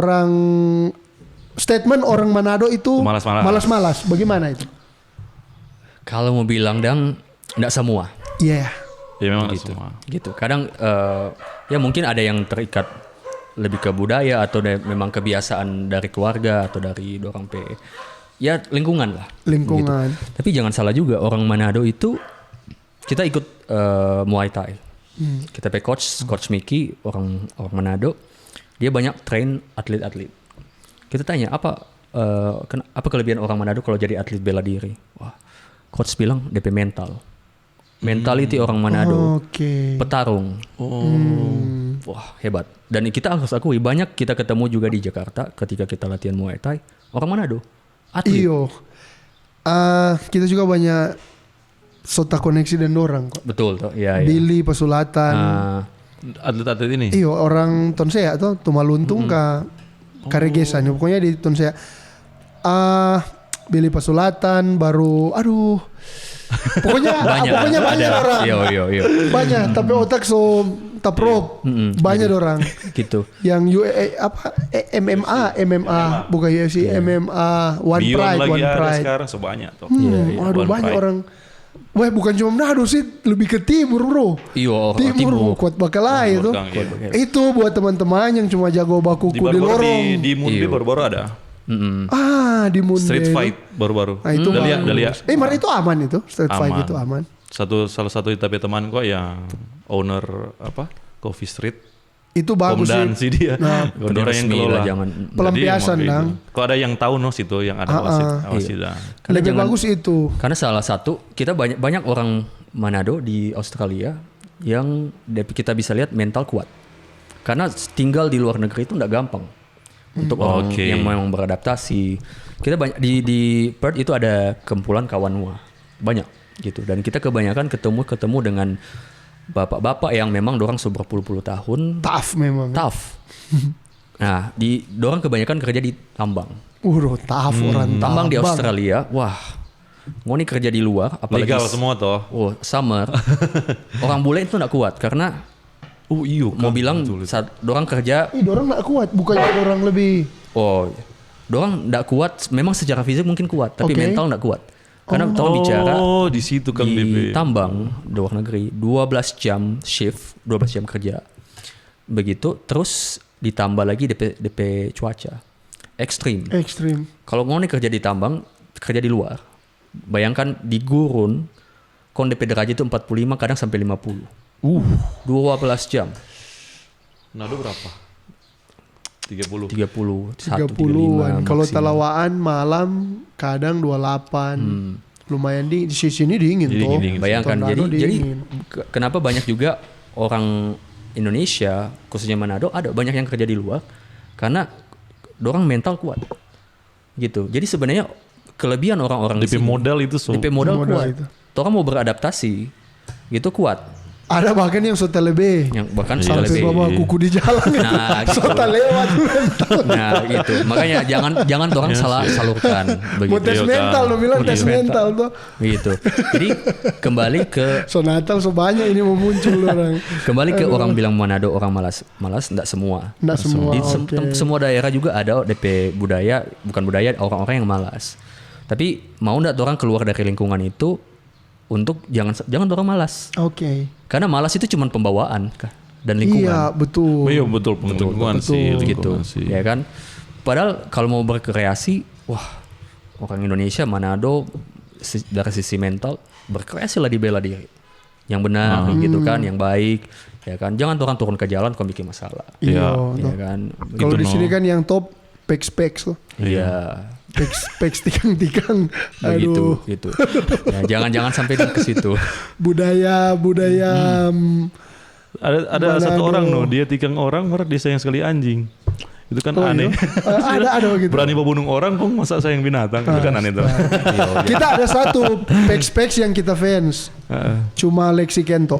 statement orang Manado itu malas-malas, bagaimana itu? Kalau mau bilang dang, nggak semua. Iya. Ya memang Gitu. semua. Gitu. Kadang ya mungkin ada yang terikat lebih ke budaya atau memang kebiasaan dari keluarga atau dari dorang ya lingkungan lah. Lingkungan. Gitu. Tapi jangan salah juga, orang Manado itu kita ikut Muay Thai. Kita coach Miki, orang Manado, dia banyak train atlet-atlet. Kita tanya apa kelebihan orang Manado kalau jadi atlet bela diri? Wah, coach bilang DP mental. Mentality orang Manado, petarung. Wah, hebat. Dan kita harus akui, banyak kita ketemu juga di Jakarta ketika kita latihan Muay Thai, orang Manado, atlet. Iyo. Kita juga banyak sota koneksi dan orang kok. Betul tuh, ya. Billy Pesulatan. Atlet-atlet ini. Iyo, orang Tonsea tuh Tumaluntung ke Karegesan. Pokoknya di Tonsea. Billy Pesulatan baru pokoknya banyak orang. Iya. Banyak, tapi otak so taprop. Banyak orang. Gitu. Yang MMA bukan UFC, MMA One Beyond Pride, lagi One ada Pride. sekarang sebanyak tuh. Aduh, One banyak Pride. orang. Wah, bukan cuma Manado sih, lebih ke timur, bro. Iya, Timur. Kuat Bakalai itu. Kang, iya. Itu buat teman-teman yang cuma jago bakuku di baru-baru lorong. di Munbi baru-baru ada. Di Munde. Street fight baru-baru. Nah, itu Dalia. Mar itu aman itu, street fight itu aman. Salah satu tapi teman kok yang owner Coffee Street. Itu bagus Komdan sih. sih dia. Nah, Orang yang kelola. jangan. Pelampiasan Jadi, dang. Kalau ada yang tahu situ yang ada wasit dah. Karena Lebih jangan- bagus itu. Karena salah satu, kita banyak orang Manado di Australia yang kita bisa lihat mental kuat. Karena tinggal di luar negeri itu nggak gampang untuk orang yang memang beradaptasi. Kita banyak di Perth itu ada kumpulan kawanua banyak gitu, dan kita kebanyakan ketemu dengan bapak-bapak yang memang dorang berpuluh-puluh tahun Tough memang. tough. Nah, dorang kebanyakan kerja di tambang. Tough orang Tambang di Australia, wah, ngoni kerja di luar, apalagi Legal semua toh. Oh, summer. Orang bule itu nggak kuat karena Iyo. mau bilang saat dorang kerja, Dorang gak kuat, bukannya dorang lebih. dorang nggak kuat. Memang secara fisik mungkin kuat, tapi mental nggak kuat. Karena tolong bicara di situ kan di DP. tambang di luar negeri 12 jam shift, 12 jam kerja. Begitu terus ditambah lagi DP cuaca ekstrim. Kalau mau nih kerja di tambang, kerja di luar. Bayangkan di gurun kon DP derajat itu 45 kadang sampai 50. 12 jam. Nado berapa? 30. 30-an. Kalau talawaan malam kadang 28. Lumayan di sini dingin tuh. Bayangkan Tornado jadi dingin. kenapa banyak juga orang Indonesia khususnya Manado ada banyak yang kerja di luar karena dorang mental kuat. Gitu. Jadi sebenarnya kelebihan orang-orang DP modal itu DP modal kuat. itu. Orang mau beradaptasi gitu kuat. Ada bahkan yang sudah lebih. Yang bahkan Sampai lebih. bawa kuku di jalan. Nah, gitu. Sudah lewat. Nah, gitu. Makanya jangan orang salah salurkan Mau tes begitu. mental, lo bilang Mau tes tes mental tuh. Gitu. Jadi kembali ke So Natal so banyak ini mau muncul orang. orang bilang Manado orang malas enggak semua. Nggak semua. Di Oke. semua daerah juga ada DP budaya, bukan budaya orang-orang yang malas. Tapi mau enggak orang keluar dari lingkungan itu untuk jangan orang malas. Oke. Karena malas itu cuma pembawaan dan lingkungan. Iya, betul. Iya betul lingkungan sih. Gitu. lingkungan sih. Ya kan? Padahal kalau mau berkreasi, wah, orang Indonesia Manado dari sisi mental berkreasi lah di bela diri. Yang benar gitu kan, yang baik, ya kan. Jangan orang turun ke jalan kalau bikin masalah. Iya. Ya kan? Kalau Gitu, di sini kan yang top pex loh. Iya. Pex tikang-tikang. Begitu Aduh. gitu. Ya, jangan sampai ke situ. Budaya Ada satu Manado. orang dia tikang orang, malah dia sayang sekali anjing. Itu kan aneh. iya? Ada gitu. Berani membunuh orang kok masa sayang binatang. Itu kan aneh tuh. Kita ada satu pex yang kita fans. Cuma Lexi Kento.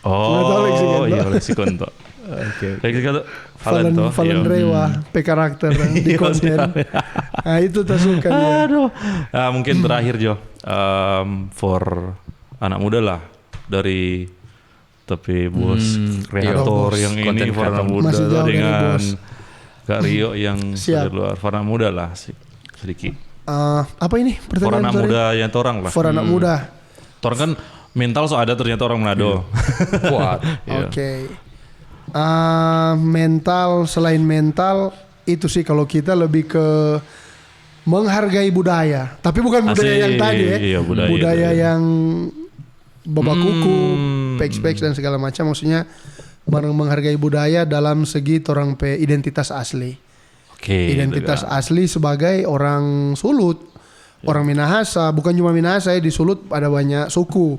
Nggak tahu Lexiconto. Oh iya Lexiconto. Oke. Lexiconto Valen Rewa, karakter di konten. Nah itu tak suka dia. Aduh. Nah, mungkin terakhir Jo, for anak muda lah dari tapi bos kreator bos. yang ini Content for anak creator. muda Masih jauh dari dengan bos. Kak Rio yang Siap. dari luar for anak muda lah sedikit. Apa ini For pertanyaan? anak sorry? muda yang torang lah. For anak muda. Torang kan mental so ada ternyata orang Manado. Kuat. Iya. Oke. Mental, selain mental itu sih kalau kita lebih ke menghargai budaya. Tapi bukan budaya Asik, yang tadi ya. iya, budaya itu. yang babak kuku, peks dan segala macam. Maksudnya menghargai budaya dalam segi orang pe identitas asli. Oke. Identitas asli sebagai orang Sulut, orang Minahasa. Bukan cuma Minahasa ya, di Sulut ada banyak suku.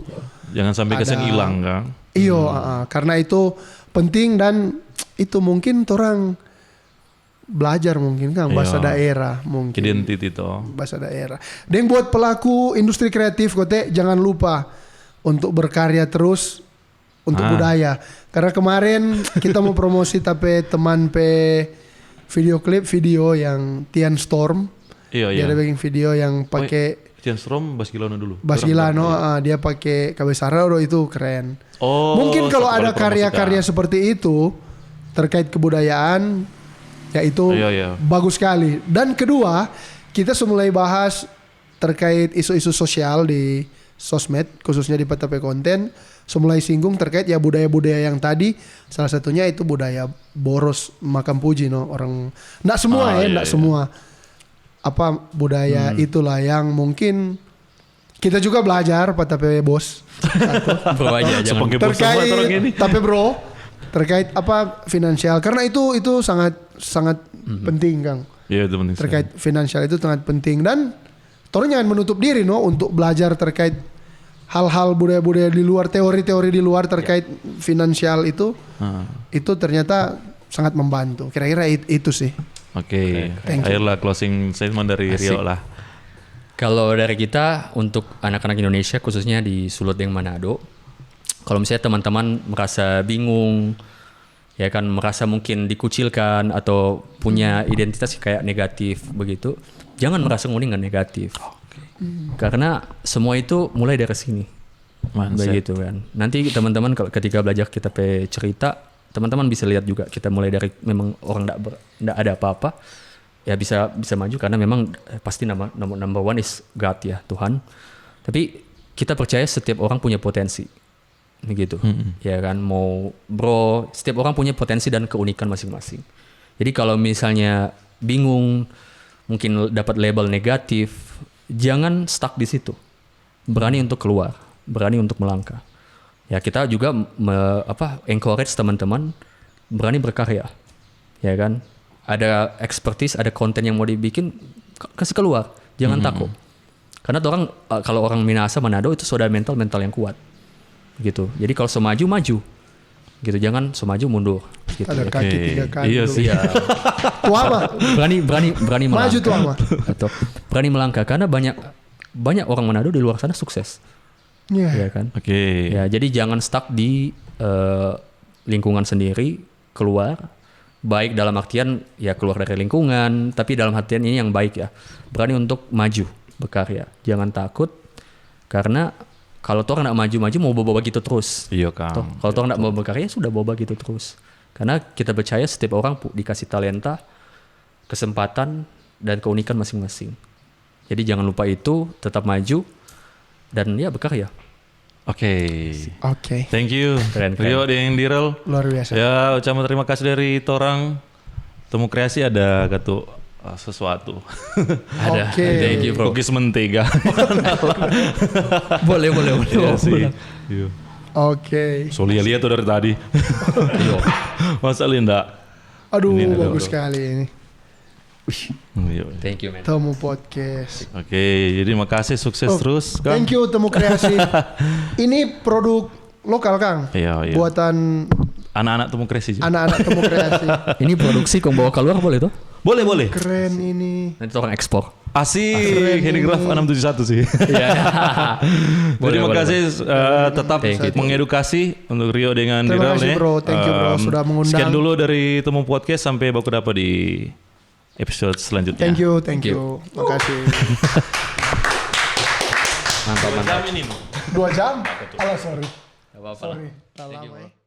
Jangan sampai kesan Ada- hilang kan. Iyo, karena itu penting dan itu mungkin orang belajar mungkin kan bahasa Iya. daerah mungkin. Identity toh. Bahasa daerah. Dan buat pelaku industri kreatif kote jangan lupa untuk berkarya terus untuk budaya. Karena kemarin kita mau promosi tapi teman video klip yang Tian Storm. Iya Dia iya. ada bikin video yang pakai Tian Strom Bas Gilano dulu. Bas Gilano, dia pakai Kabesara itu keren. Oh. Mungkin kalau satu kali ada karya-karya promosikan. seperti itu terkait kebudayaan, ya itu Iya, iya. bagus sekali. Dan kedua, kita mulai bahas terkait isu-isu sosial di sosmed, khususnya di PTP Konten, mulai singgung terkait ya budaya-budaya yang tadi, salah satunya itu budaya boros makam puji no orang. Nggak semua iya, nggak iya. semua. Apa budaya itulah yang mungkin kita juga belajar PTP bos. Bro aja jangan. Sebagai bos semua orang ini. Tapi bro, terkait apa finansial karena itu sangat penting Kang. Iya itu penting. Terkait finansial itu sangat penting dan orang jangan menutup diri no untuk belajar terkait hal-hal budaya-budaya di luar, teori-teori di luar terkait finansial itu. Itu ternyata sangat membantu. Kira-kira itu sih. Oke. Thank you. Ayolah closing statement dari Asik. Rio lah. Kalau dari kita untuk anak-anak Indonesia khususnya di Sulut yang Manado, kalau misalnya teman-teman merasa bingung, ya kan merasa mungkin dikucilkan atau punya identitas kayak negatif begitu, jangan merasa nguning negatif. Karena semua itu mulai dari sini. Mindset. Begitu kan. Nanti teman-teman kalau ketika belajar kita cerita, teman-teman bisa lihat juga kita mulai dari memang orang enggak ada apa-apa. Ya bisa maju karena memang pasti number one is God ya, Tuhan. Tapi kita percaya setiap orang punya potensi. Begitu. Ya kan, setiap orang punya potensi dan keunikan masing-masing. Jadi kalau misalnya bingung, mungkin dapat label negatif, jangan stuck di situ. Berani untuk keluar, berani untuk melangkah. Ya kita juga encourage teman-teman berani berkarya. Ya kan? Ada expertise, ada konten yang mau dibikin, kasih keluar, jangan takut. Karena kalau orang Minahasa Manado itu sudah mental yang kuat, gitu. Jadi kalau semaju, gitu. Jangan semaju mundur. Gitu. Ada Ya. kaki 3 kali. Iya dulu. sih. Iya. Tua apa? Berani melangkah. Maju tuh ama. Atau berani melangkah karena banyak orang Manado di luar sana sukses, Iya. ya kan? Oke. Ya, jadi jangan stuck di lingkungan sendiri, keluar. Baik dalam artian ya keluar dari lingkungan, tapi dalam artian ini yang baik ya. Berani untuk maju, berkarya. Jangan takut, karena kalau orang nak maju-maju mau bawa gitu terus. Iya Kang. Toh, kalau orang nak mau berkarya sudah bawa gitu terus. Karena kita percaya setiap orang dikasih talenta, kesempatan, dan keunikan masing-masing. Jadi jangan lupa itu, tetap maju, dan ya berkarya. Oke. Oke. Thank you. Keren. Rio yang Direl. Luar biasa. Ya, ucapan terima kasih dari Torang. Temu Kreasi ada katu sesuatu. Ada. Oke. Thank you bro. Cookies mentega. boleh. Iya sih. Iya. Oke. Soalnya lihat tuh dari tadi. Iya. Masa Linda? Aduh, Ini ada, bagus bro. sekali ini. Iya. Thank you man. Temu podcast. Oke, jadi makasih sukses terus Kang. Thank you Temu Kreasi. Ini produk lokal Kang. Iya. Buatan Anak-anak Temu Kreasi. juga. anak-anak Temu Kreasi. Ini produksi kau bawa keluar boleh tuh? Boleh. Keren ini. Nanti orang ekspor. Asik, Handicraft 671 sih. Iya. Terima kasih tetap mengedukasi untuk Rio dengan Terima Diral kasih nih. bro, thank you bro sudah mengundang. Sekian dulu dari Temu Podcast, sampai baku dapat di episode selanjutnya. Thank you. Makasih. Mantap. 2 jam? Alah sorry. Gak apa-apa. Sorry, terlalu lama ya.